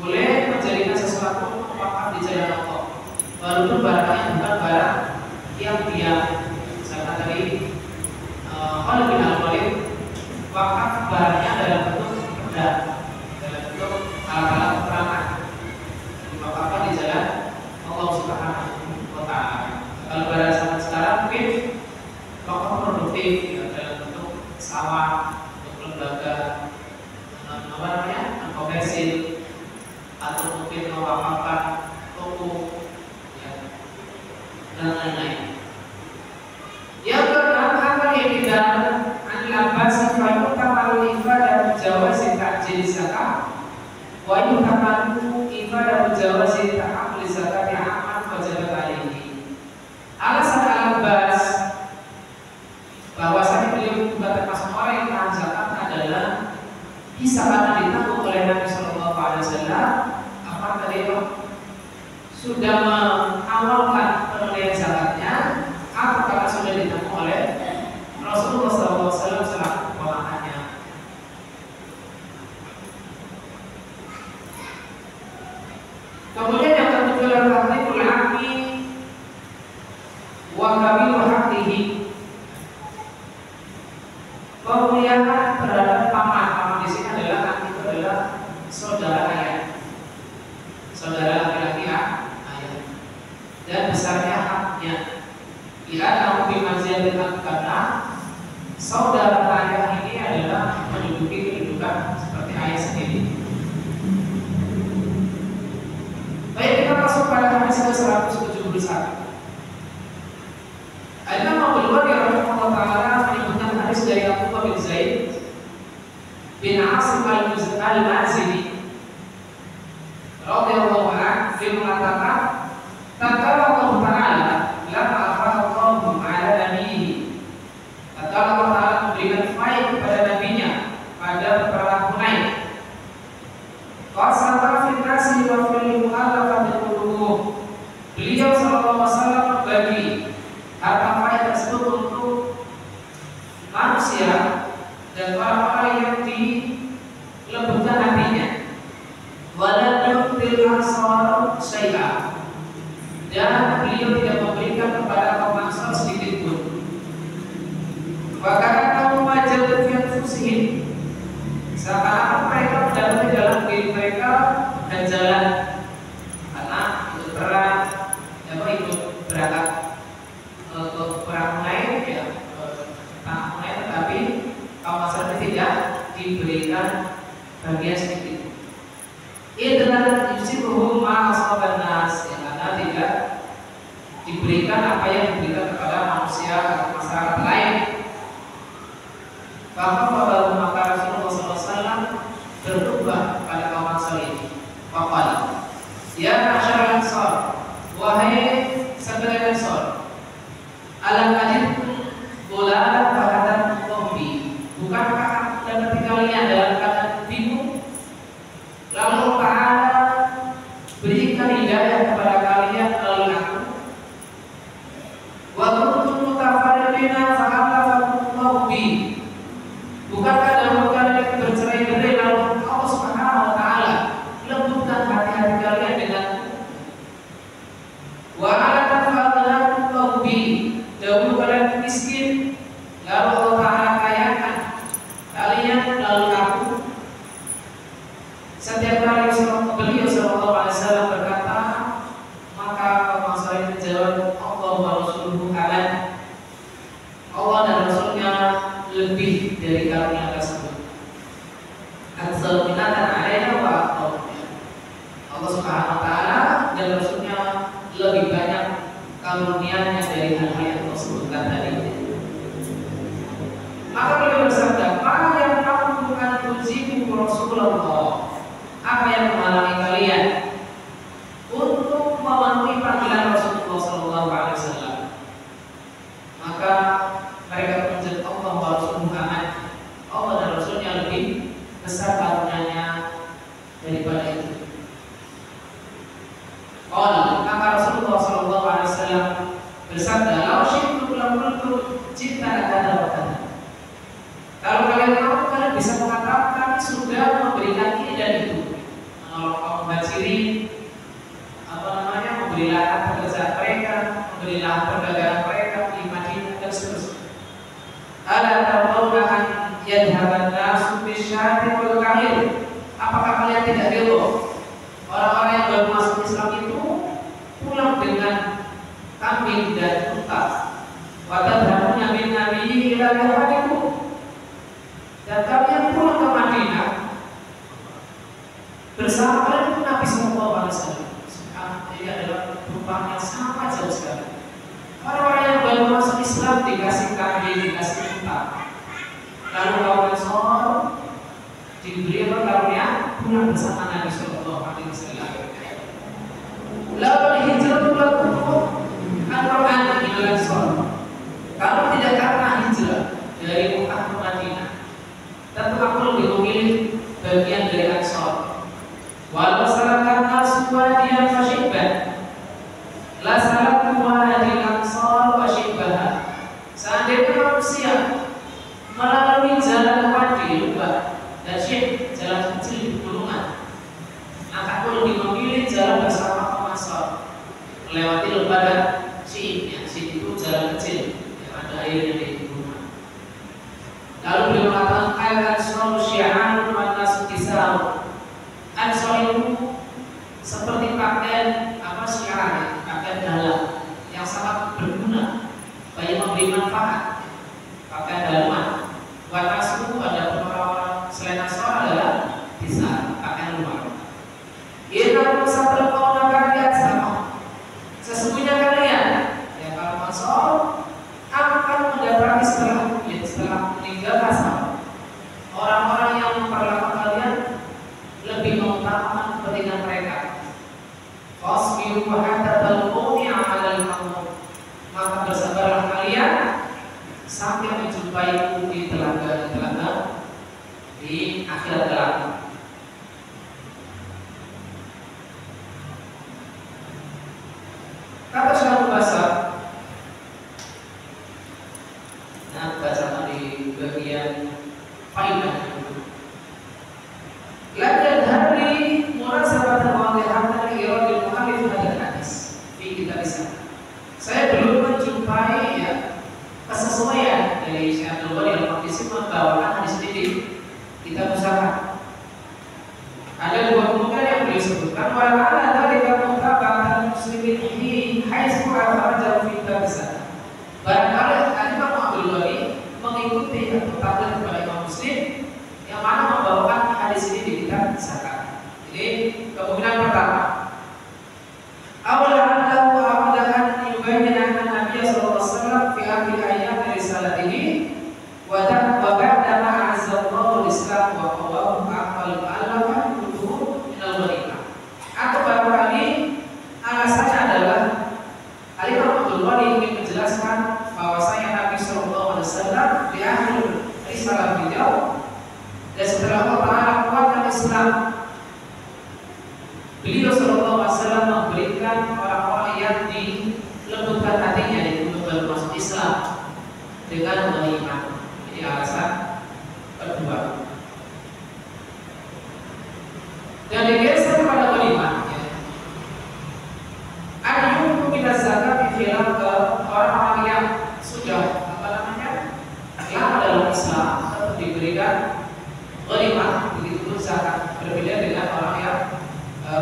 boleh menjadikan sesuatu wakaf di jalan Allah walaupun barangnya bukan barang yang dia misalkan tadi Khalid bin Al-Walid wakaf barangnya dalam bentuk pedang, dalam bentuk alat-alat peperangan, diwakafkan di jalan Allah Subhanahu wa Ta'ala. Kalau barang zaman sekarang mungkin wakaf produktif ya, dalam bentuk sawah, untuk lembaga komersil, atau mungkin mewakafkan toko ya, dan lain-lain. Yang keenam, apa yang tidak anilabasi fayutamalu ifadah jawazi ta'jil zakat wa yutamalu ifadah jawazi ta'amul zakat yang aman wajibat alaihi. Alasan al-Abbas bahwasanya beliau juga termasuk orang yang menahan zakat adalah bisa karena ditanggung oleh Nabi Sallallahu Alaihi Wasallam. Apa tadi sudah mengawalkan penunaian zakatnya, apa karena sudah ditanggung oleh Rasulullah SAW selaku keponakannya. Kemudian yang ketujuh adalah tahriful haqi wa kabilu haqqihi, pemuliaan terhadap paman. Paman di sini adalah itu adalah saudara ayah, saudara laki-laki ayah, dan besarnya haknya. Bila kamu bimanzilatil karena saudara ayah ini adalah menduduki kedudukan seperti ayah sendiri. Baik, kita masuk pada hadis ke-171. Al-Imam Abu Hurairah radhiyallahu ta'ala menyebutkan hadis dari Abu Usama bin Zaid bin Asim al-Mazini radhiyallahu anhu, dia mengatakan, tatkala Allah Ta'ala lama akhbarallahu ala nabiyhi, tatkala Allah Ta'ala memberikan faid kepada nabinya pada perang Hunain, qasata fi nasi wa fil mu'allafati qulubuhum, beliau sallallahu alaihi wasallam membagi harta faid tersebut untuk manusia dan orang-orang yang dilembutkan hatinya. Walan yu'til ansar syai'a, dan beliau tidak memberikan kepada kaum Ansar sedikit pun. Wa kana majal fi anfusihim, seakan-akan mereka mendapati dalam diri mereka ganjalan karena ikut perang, ikut berangkat ke perang lain, ya, perang lain, tetapi kaum Ansar tidak diberikan bagian sedikit. Idran yusibuhum ma asaban nas, yang karena tidak diberikan apa yang diberikan kepada manusia atau masyarakat lain. Maka Rasulullah SAW berubah pada kaum Ansar ini. Faqala, ya masyarakat Ansar, wahai sekalian Ansar, alam ajibkum dhulalan fahadam qawmi, bukankah aku dapat kalian dalam keadaan bingung, lalu Ta'ala berikan hidayah kepada kalian melalui aku. Wa kuntum mutafarriqina fa'alafakumullahu bi, bukankah dalam kalian bercerai-berai lalu Allah Subhanahu wa Ta'ala lembutkan hati-hati kalian dengan wa alatan fa'alafakumullahu bi, dahulu kalian miskin lalu Allah Ta'ala kayakan kalian melalui aku. Setiap kali beliau sallallahu alaihi wasallam berkata, maka kaum Ansar menjawab, Allah wa rasuluhu a'lam, Allah dan Rasulnya lebih dari karunia tersebut. Aksal minatan alaina wa aqdam, Allah Subhanahu wa Ta'ala dan Rasulnya lebih banyak karunia-Nya dari hal-hal yang Allah sebutkan tadi. Maka beliau bersabda, ma yang aku bukan tujibu Rasulullah, apa yang menghalangi kalian untuk memenuhi panggilan Rasulullah SAW? Maka mereka menjawab, Allah wa rasuluhu a'lam, Allah dan Rasulnya lebih besar karunia-Nya daripada itu. Maka Rasulullah SAW bersabda, lau syi'tu lam qultu cinta ada wa. Kalau kalian mau, kalian bisa mengatakan kami sudah memberikan ini dan itu, menolong kaum muhajirin, memberi lahan pekerjaan mereka, memberi lahan perdagangan mereka di Madinah dan seterusnya. Ala tardawna an yadhhaban nasu bisyati wal kahir, apakah kalian tidak ridho orang-orang yang baru masuk Islam itu pulang dengan kambing dan unta? Wa tadhhabuna min nabiyyi ila yahadikum, dan kalian pulang ke Madinah bersama kalian Nabi Sallallahu Alaihi Wasallam. Ini adalah perubahan yang sangat jauh sekali. Orang-orang yang baru masuk Islam dikasih kambing, dikasih unta, lalu kaum Ansar diberi karunia pulang bersama Nabi Sallallahu Alaihi Wasallam. Lalu hijrah lakukan Al-Quran di Ansar. Kalau tidak karena hijrah dari Mekah ke Madinah, tentu aku lebih memilih bagian dari Ansar. Walau salahkan nasu wadiyan fasyibban, la salahku wadiyan Ansar fasyibbaha. Seandainya manusia melalui jalan wadi luba dan syib, jalan kecil di pegunungan, maka aku lebih memilih jalan bersama kaum Ansar, melewati luba dan syib. Syib itu jalan kecil yang ada airnya di pegunungan. Lalu beliau mengatakan, al-ansar syi'arun wan nasu kisau. Ansar itu seperti pakaian syiar, pakaian dalam yang sangat berguna, banyak memberi manfaat, pakaian dalaman. Wan nasu pada orang-orang selain Ansar adalah kisah, pakaian luar. Inna satrul qawna kalian sama, sesungguhnya kalian yang kalau Ansar akan mendapati setelah meninggalkan di akhirat kelak. Kata Syaikhul Basar, nah bacaan di bagian faidah itu. Laqad hadri munasabatan wadihatan li iradil mu'allif hadal hadis fi kitabih. Saya belum menjumpai ya kesesuaian dari Syekh Abdul Ghani Al-Maqdisi membawakan hadis ini di kitab Musafah. Ada dua kemungkinan yang beliau sebutkan. Wala'ala dzalika mutaba'atan muslimin fi haitsu akhrajahu fi kitab Zakat. Barangkali Imam Abdul Ghani mengikuti atau taklid kepada Imam Muslim yang mana membawakan hadis ini di kitab Zakat. Jadi kemungkinan pertama, awalan lahu aradahan yubayyana anna Nabiy sallallahu alaihi wasallam fi akhir ayat risalatihi wa ba'da ma azzallahu al-islam wa qawahu aqal al-alafah kutubu min al-ghanimah. Atau barangkali alasannya adalah Imam Abdul Ghani ingin menjelaskan bahwasanya Nabi sallallahu alaihi wasallam di akhir risalah beliau dan setelah Allah Ta'ala kuatkan Islam, beliau sallallahu alaihi wasallam memberikan orang-orang yang dilembutkan hatinya untuk baru masuk Islam dengan ghanimah. Ini alasan kedua. Dan digeser kepada ghanimah. Ayyukum minaz zakat bilang ke orang-orang yang sudah lama dalam Islam tetap diberikan ghanimah, begitu pun zakat. Berbeda dengan orang yang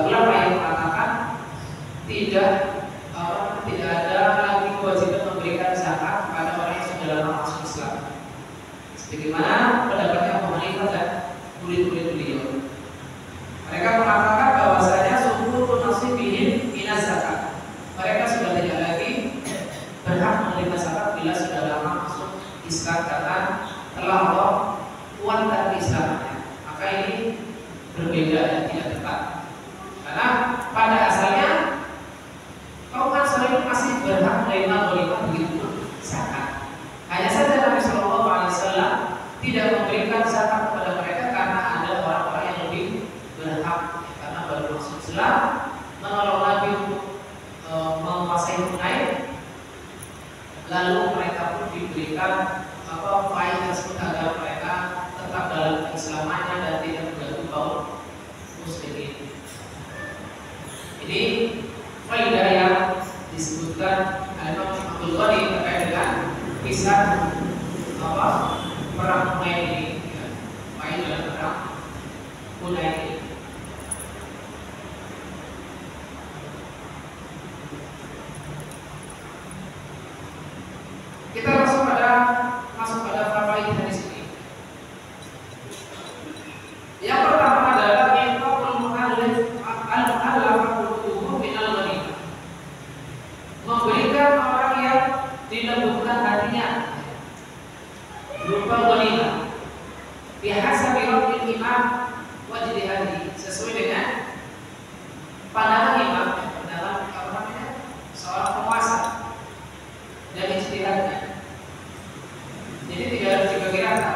ulama yang mengatakan tidak ada lagi kewajiban memberikan zakat kepada orang yang sudah lama masuk Islam. Sebagaimana pendapatnya Abu Hanifah dan murid-murid beliau. Mereka mengatakan bahwasanya subuh nasibihim minaz zakat. Mereka sudah tidak lagi berhak menerima zakat bila sudah lama masuk Islam karena telah Allah kuatkan Islamnya. Maka ini berbeda dan tidak tepat. Karena pada asalnya kaum Ansar masih berhak menerima ghanimah begitu zakat. Hanya saja Nabi Shallallahu Alaihi Wasallam tidak memberikan zakat kepada mereka karena ada orang-orang yang lebih berhak, karena baru masuk Islam, menolong Nabi untuk menguasai tunai, lalu mereka pun diberikan faedah tersebut agar mereka tetap dalam keislamannya dan tidak mengganggu kaum muslimin. Ini faedah yang disebutkan Imam Abdul Ghani terkait dengan kisah perang Hunain ini, main dalam perang Hunain ini. Kita masuk pada faedah hadis ini. Yang pertama adalah infaqul mu'allif al-mu'allafah qulubuhum min al-ghanimah. Memberikan orang yang dilembutkan hatinya berupa ghanimah. Bihasabi rabbil imam wa ijtihadi, sesuai dengan pandangan imam, pandangan seorang penguasa dan ijtihadnya. Jadi tidak harus dibagi rata.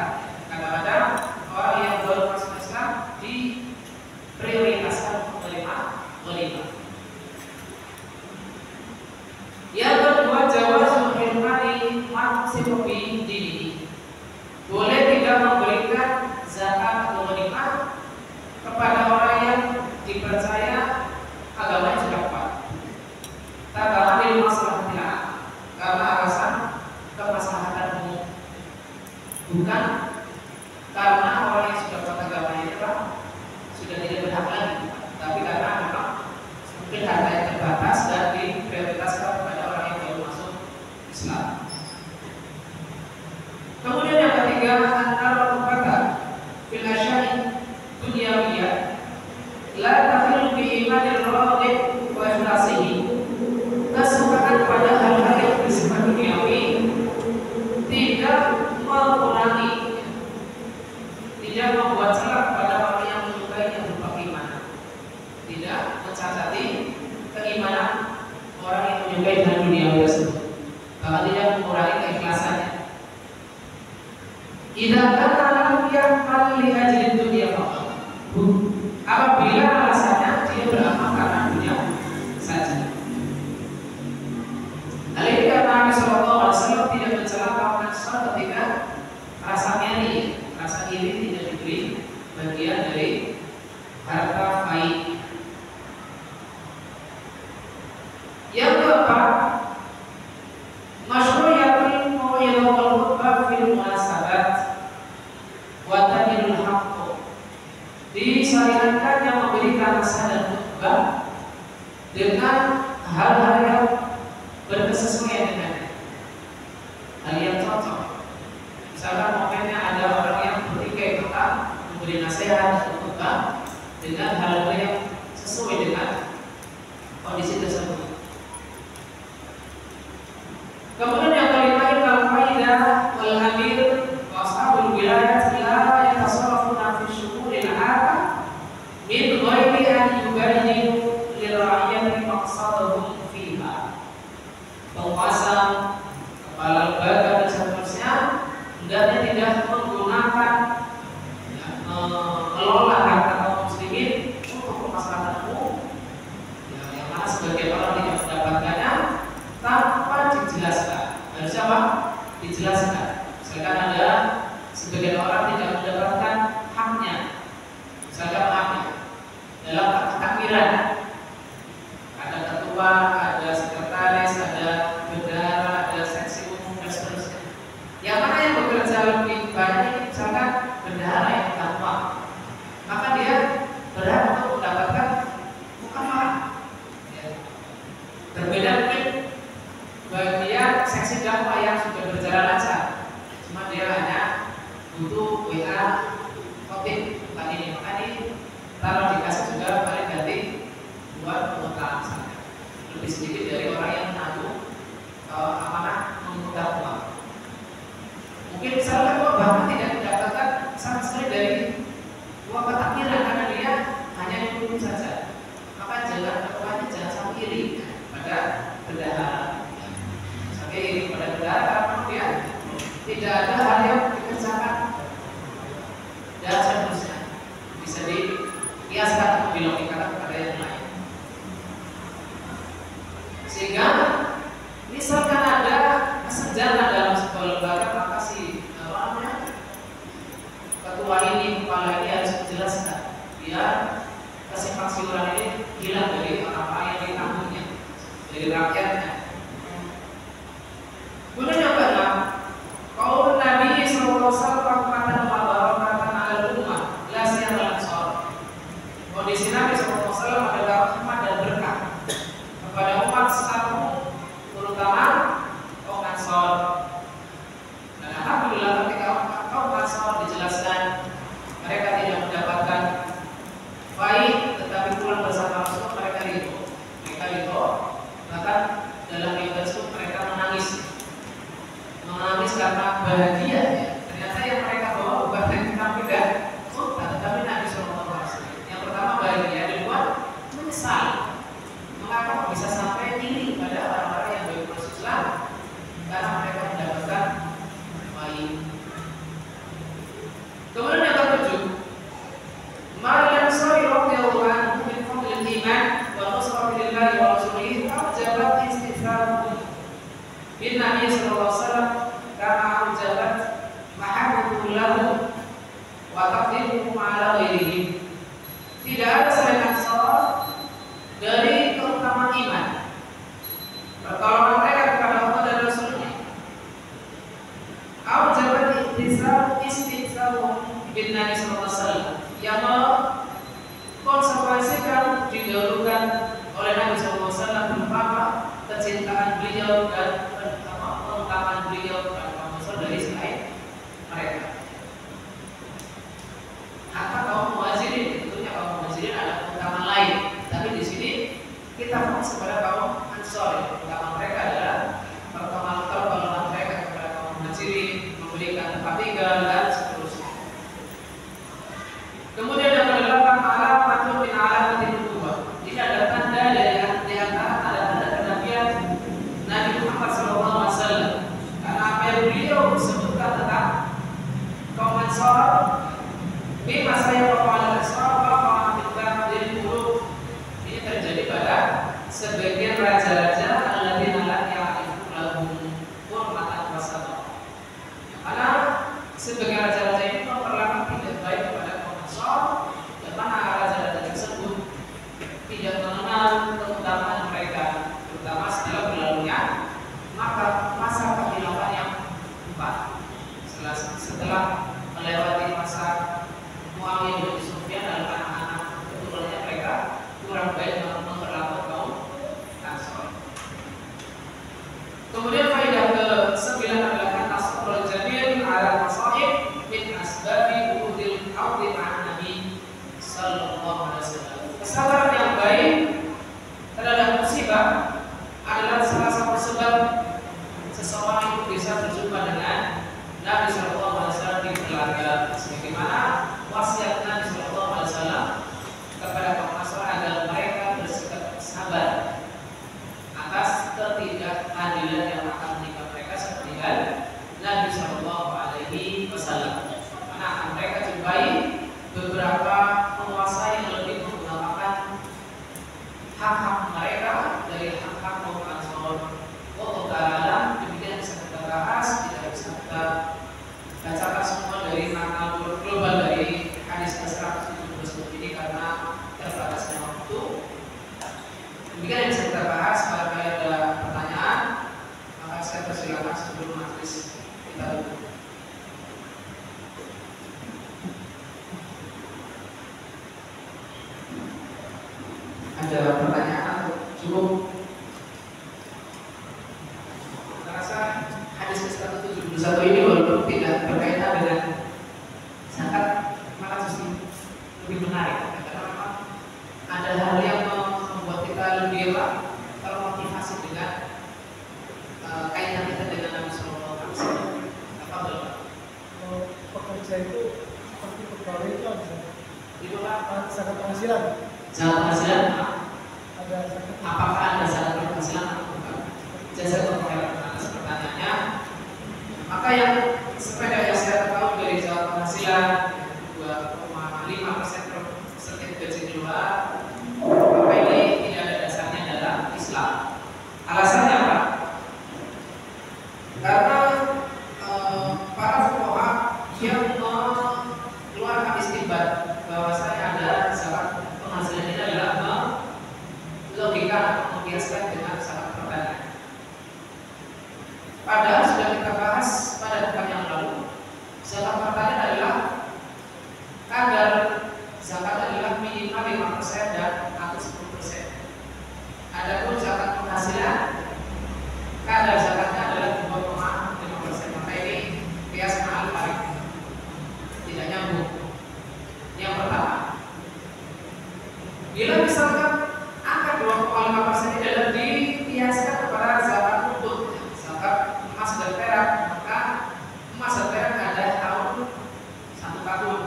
Kadang-kadang orang yang baru masuk Islam diprioritaskan untuk menerima ghanimah. Yang kedua, jawazul hirmani maqsimu bi dinihi. Boleh tidak memberikan zakat atau ghanimah kepada orang yang dipercaya bagian dari harta fai. Yang keempat, masyru'iyatul mau'izah wal khutbah fil munasabat wa tahyilul haqq. Disyariatkan yang memberikan nasihat dan khutbah dengan hal-hal yang berkesesuaian dengan hal yang cocok. Misalkan momennya ada orang yang bertikai tentang memberi nasihat dan khutbah dengan hal-hal yang sesuai dengan kondisi tersebut. Kemudian yang kelima, al-faidah wal amir wa ashabul wilayah la yatasarrafuna fi syu'unil 'amah min ghairi an yubayyinu lirakyati maqsadahum fiha. Penguasa, kepala lembaga dan seterusnya hendaknya tidak menggunakan mengelola harta kaum muslimin untuk kemaslahatan umum, yang mana sebagian orang tidak mendapatkannya tanpa dijelaskan. Harusnya apa? Dijelaskan. Misalkan ada sebagian orang tidak mendapatkan haknya, misalkan haknya dalam takmiran, ada ketua, ada sekretaris, ada bendahara, ada seksi umum dan seterusnya. Yang mana yang bekerja lebih banyak, misalkan bendahara yang takwa, maka dia berhak untuk mendapatkan mukafaah. Berbeda mungkin bagian seksi dakwah yang sudah berjalan lancar, cuma dia hanya butuh WA khotib bukan ini, maka ini taruh dikasih juga paling ganti buat pengusaha misalnya, lebih sedikit dari orang yang menanggung amanah mengutar uang. Mungkin misalnya kok bahkan tidak mendapatkan sama sekali dari uang ketakdiran karena dia hanya ikut saja, maka jangan ketuanya jangan sampai iri pada bendahara. Iri pada bendahara kemudian tidak ada hal yang dikerjakan dan seterusnya, bisa dikiaskan atau dilogikakan kepada yang lain. Sehingga misalkan ada kesenjangan dalam sebuah lembaga, maka si ketua ini, kepala ini harus dijelaskan biar kesimpang siuran ini hilang dari orang-orang yang ditanggungnya, dari rakyatnya. Kemudian yang keenam, qaul Nabi sallallahu alaihi wasallam rahmatan wa barakatan 'alal ummah la siyama al-ansar. Kondisi Nabi sallallahu alaihi wasallam adalah rahmat dan berkah kepada umat Islam, terutama kaum Ansar. Dan alhamdulillah ketika kaum Ansar dijelaskan mereka tidak mendapatkan baik, tetapi pulang bersama Rasul mereka ridho. Bahkan dalam riwayat itu mereka menangis karena bahagia ya. Ternyata yang mereka bawa bukan dari Nabi dan sultan, tetapi Nabi Sallallahu Alaihi Wasallam. Yang pertama bahagia, yang kedua menyesal. Mengapa bisa sampai ini pada orang-orang yang baru masuk Islam? Karena mereka mendapatkan baik. Kemudian yang ketujuh, Maryam Sari radhiyallahu anhu min fadlil iman wa nusrati lillahi wa rasulihi jabat istighfar bin Nabi sallallahu alaihi wasallam kama ujabat mahabbatu lahu wa taqdimuhu ala ghairihi. Tidak ada selain Ansar dari keutamaan iman, pertolongan mereka kepada Allah dan Rasulnya. Ujabat istighfar bin Nabi sallallahu alaihi wasallam yang mengkonsekuensikan didahulukan oleh Nabi sallallahu alaihi wasallam berupa kecintaan beliau dan keutamaan beliau dan dari selain mereka. Hatta kaum muhajirin, tentunya kaum muhajirin ada keutamaan lain, tapi di sini kita fokus kepada kaum Ansor. Keutamaan mereka adalah pertolongan mereka kepada kaum muhajirin, memberikan tempat tinggal dan seterusnya. Kemudian yang kedelapan, alamatun min alamatin nubuwwah. Ini ada tanda dari di antara tanda-tanda kenabian Nabi Muhammad SAW. Karena apa yang beliau sebutkan tentang kaum Ansor, ini masa yang kaum Ansor, kaum ini terjadi pada sebagian raja-raja alladzina la ya'rifu lahum hurmatan wa sabab. Karena sebagian raja-raja ini memperlakukan tidak baik kepada kaum Ansor Muawiyah bin Abi Sufyan adalah anak-anak keturunannya mereka kurang baik dalam memperlakukan kaum Ansor. Kemudian faedah ke-9 adalah an-nasrul jamil ala masaib min asbabi wurudil ardi ma'an Nabi sallallahu alaihi wasallam. Kesabaran yang baik terhadap musibah adalah salah satu sebab seseorang itu bisa berjumpa dengan Nabi sallallahu alaihi wasallam di keluarga, sebagaimana wasiat Nabi sallallahu alaihi wasallam kepada kaum Ansor agar mereka bersikap sabar atas ketidakadilan yang akan menimpa mereka seperti Nabi sallallahu alaihi wasallam. Karena akan mereka jumpai beberapa penguasa yang lebih mengutamakan hak-hak mereka dari hak-hak kaum Ansor. Wallahu ta'ala, demikian bisa kita bahas, tidak bisa kita bacakan semua dari makna global dari hadis ke-170 ini karena terbatasnya waktu. Demikian yang bisa kita bahas. Kalau ada pertanyaan, maka saya persilakan sebelum majelis kita tutup. Ada pertanyaan? Cukup? Saya rasa hadis ke-171 ini walaupun tidak berkaitan dengan zakat, malah justru lebih menarik karena memang ada hal yang membuat kita lebih termotivasi dengan kaitan kita dengan Nabi Sallallahu Alaihi Wasallam. Apa belum? Pekerja itu seperti pegawai itu ada. Itu apa? Zakat penghasilan. Zakat penghasilan. Ada zakat. Apakah ada zakat penghasilan atau bukan? Jasa penghasilan. Pertanyaannya, maka yang sepeda yang saya tahu dari zakat penghasilan 2,5% per setiap gaji di luar, maka ini tidak ada dasarnya dalam Islam. Alasannya apa? Karena para fuqaha yang mengeluarkan istinbat bahwasanya ada zakat penghasilan ini adalah logika atau membiaskan dengan zakat pertanian. Padahal sudah kita bahas pada pekan yang lalu, zakat pertanian adalah kadar zakat adalah minimal 5% dan atau 10%. Adapun zakat penghasilan kadar zakatnya adalah 2,5%. Maka ini kias mahal paling tidak nyambung. Yang pertama, bila misalkan angka 2,5% ini adalah dikiaskan kepada zakat untung, zakat emas dan perak, maka emas dan perak ada tahun 1 tahun.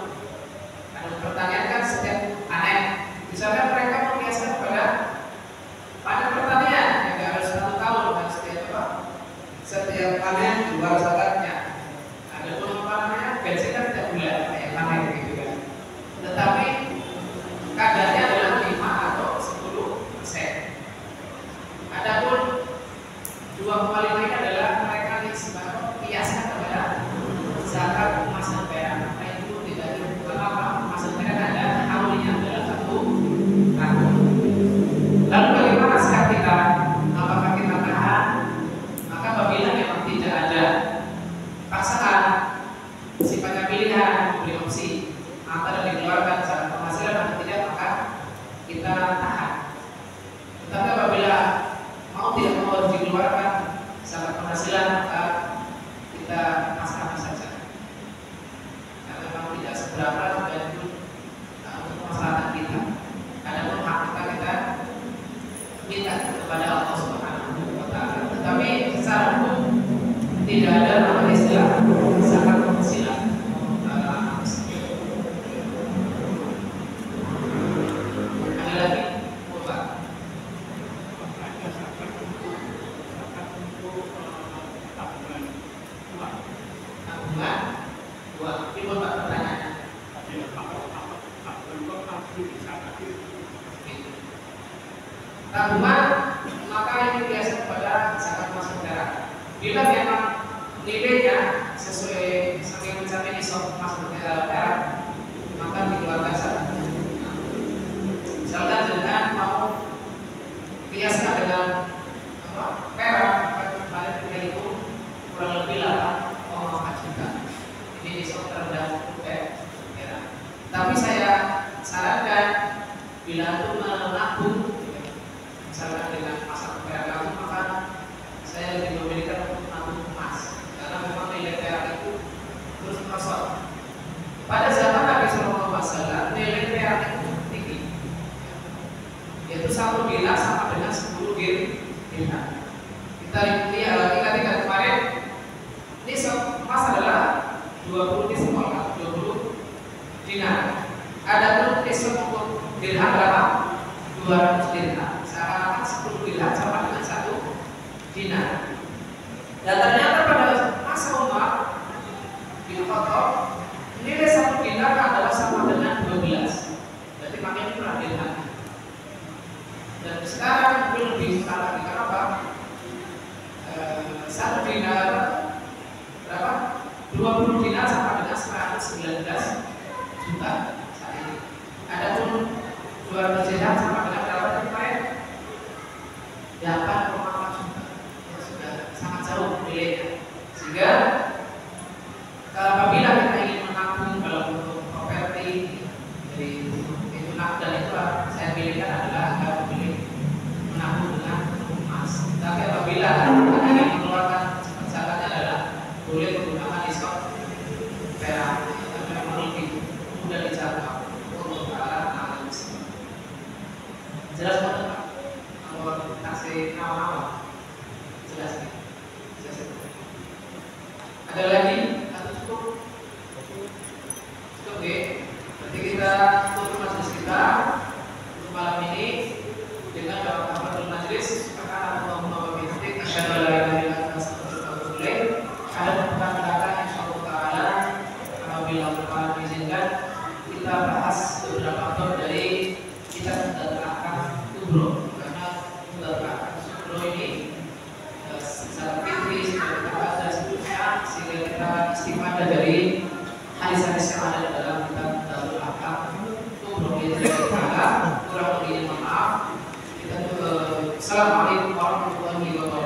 Ada pertanyaan kan setiap panen. Misalkan mereka mengiaskan pada pertanian yang harus 1 tahun dan setiap panen dua zakatnya. Ada pun gaji kan tidak bulan kayak panen gitu kan. Tetapi kadarnya adalah 5 atau 10%. Adapun 2,5 ini adalah mereka kiaskan kepada zakat emas dan perak. Maka itu tidak dibuat apa, emas dan perak ada tahunnya adalah 1 tahun. Lalu bagaimana sikap kita? Apakah kita tahan? Maka apabila memang tidak ada paksaan, sifatnya pilihan, memberi opsi antara dikeluarkan zakat penghasilan atau tidak, maka kita tahan. Tetapi apabila mau tidak mau harus dikeluarkan zakat penghasilan, maka kita pasrahkan saja. Karena memang tidak seberapa dan itu untuk masalah kita. Adapun hak kita minta kepada Allah Subhanahu wa Ta'ala. Tetapi secara hukum tidak ada nama istilah zakat penghasilan. Ada lagi? Bapak. Tabungan dua. Ini Bapak pertanyaannya. Tabungan maka ini biasa kepada zakat emas dan perak. Bila memang nilainya sesuai sampai mencapai nisab emas dan perak, maka dikeluarkan zakat. Misalkan dengan mau biasa dengan perak, pada ketika itu kurang lebih 8,4 juta. Ini nisab terendah perak. Tapi saya sarankan bila itu menabung, misalkan dengan masa perak maka saya lebih memilihkan untuk menabung emas, karena memang nilai perak itu terus merosot. Pada zaman Nabi Shallallahu Alaihi Wasallam nilai perak itu tinggi, yaitu 1 dinar sama dengan 10 dirham. Kita lihat kemarin ini emas adalah 20 dinar, 20 dinar. Ada pun untuk dirham berapa? 200 dirham. Seakan-akan 10 dirham sama dengan 1 dinar. Dan ternyata pada masa Umar bin Khattab nilai 1 dinar adalah sama dengan 12. Berarti makin murah dirham. Dan sekarang mungkin lebih murah lagi. Kenapa? 1 dinar berapa? 20 dinar sama dengan 119 juta saat ini. Adapun 200 dirham sama dengan berapa kemarin? 8,4 juta. Ya, sudah sangat jauh nilainya. Sehingga apabila kita ingin menabung dalam bentuk properti, jadi itu dan itu saya pilihkan adalah agar memilih menabung dengan emas. Tapi apabila kita ingin mengeluarkan zakatnya adalah boleh menggunakan diskon perak, karena memang lebih mudah dijangkau untuk para anak muslim. Jelas banget Pak? Kalau kasih nama-nama jelas nih. Ada lagi? Atau cukup? Cukup ya? Berarti kita tutup majelis kita untuk malam ini dengan doa kafaratul majelis. Subhanallahumma wa bihamdihi asyhadu an la ilaha illa anta astaghfiruka wa atubu ilaik. Ada pertanyaan insyaallah taala apabila Bapak mengizinkan kita bahas beberapa bab dari kitab Mudatsarah Kubro, karena Mudatsarah Kubro ini secara fikih, secara bahasa dan seterusnya, sehingga kita istifadah dari hadis-hadis yang ada dalam kitab Mudatsarah Kubro. Kurang lebih maaf. Assalamualaikum warahmatullahi wabarakatuh.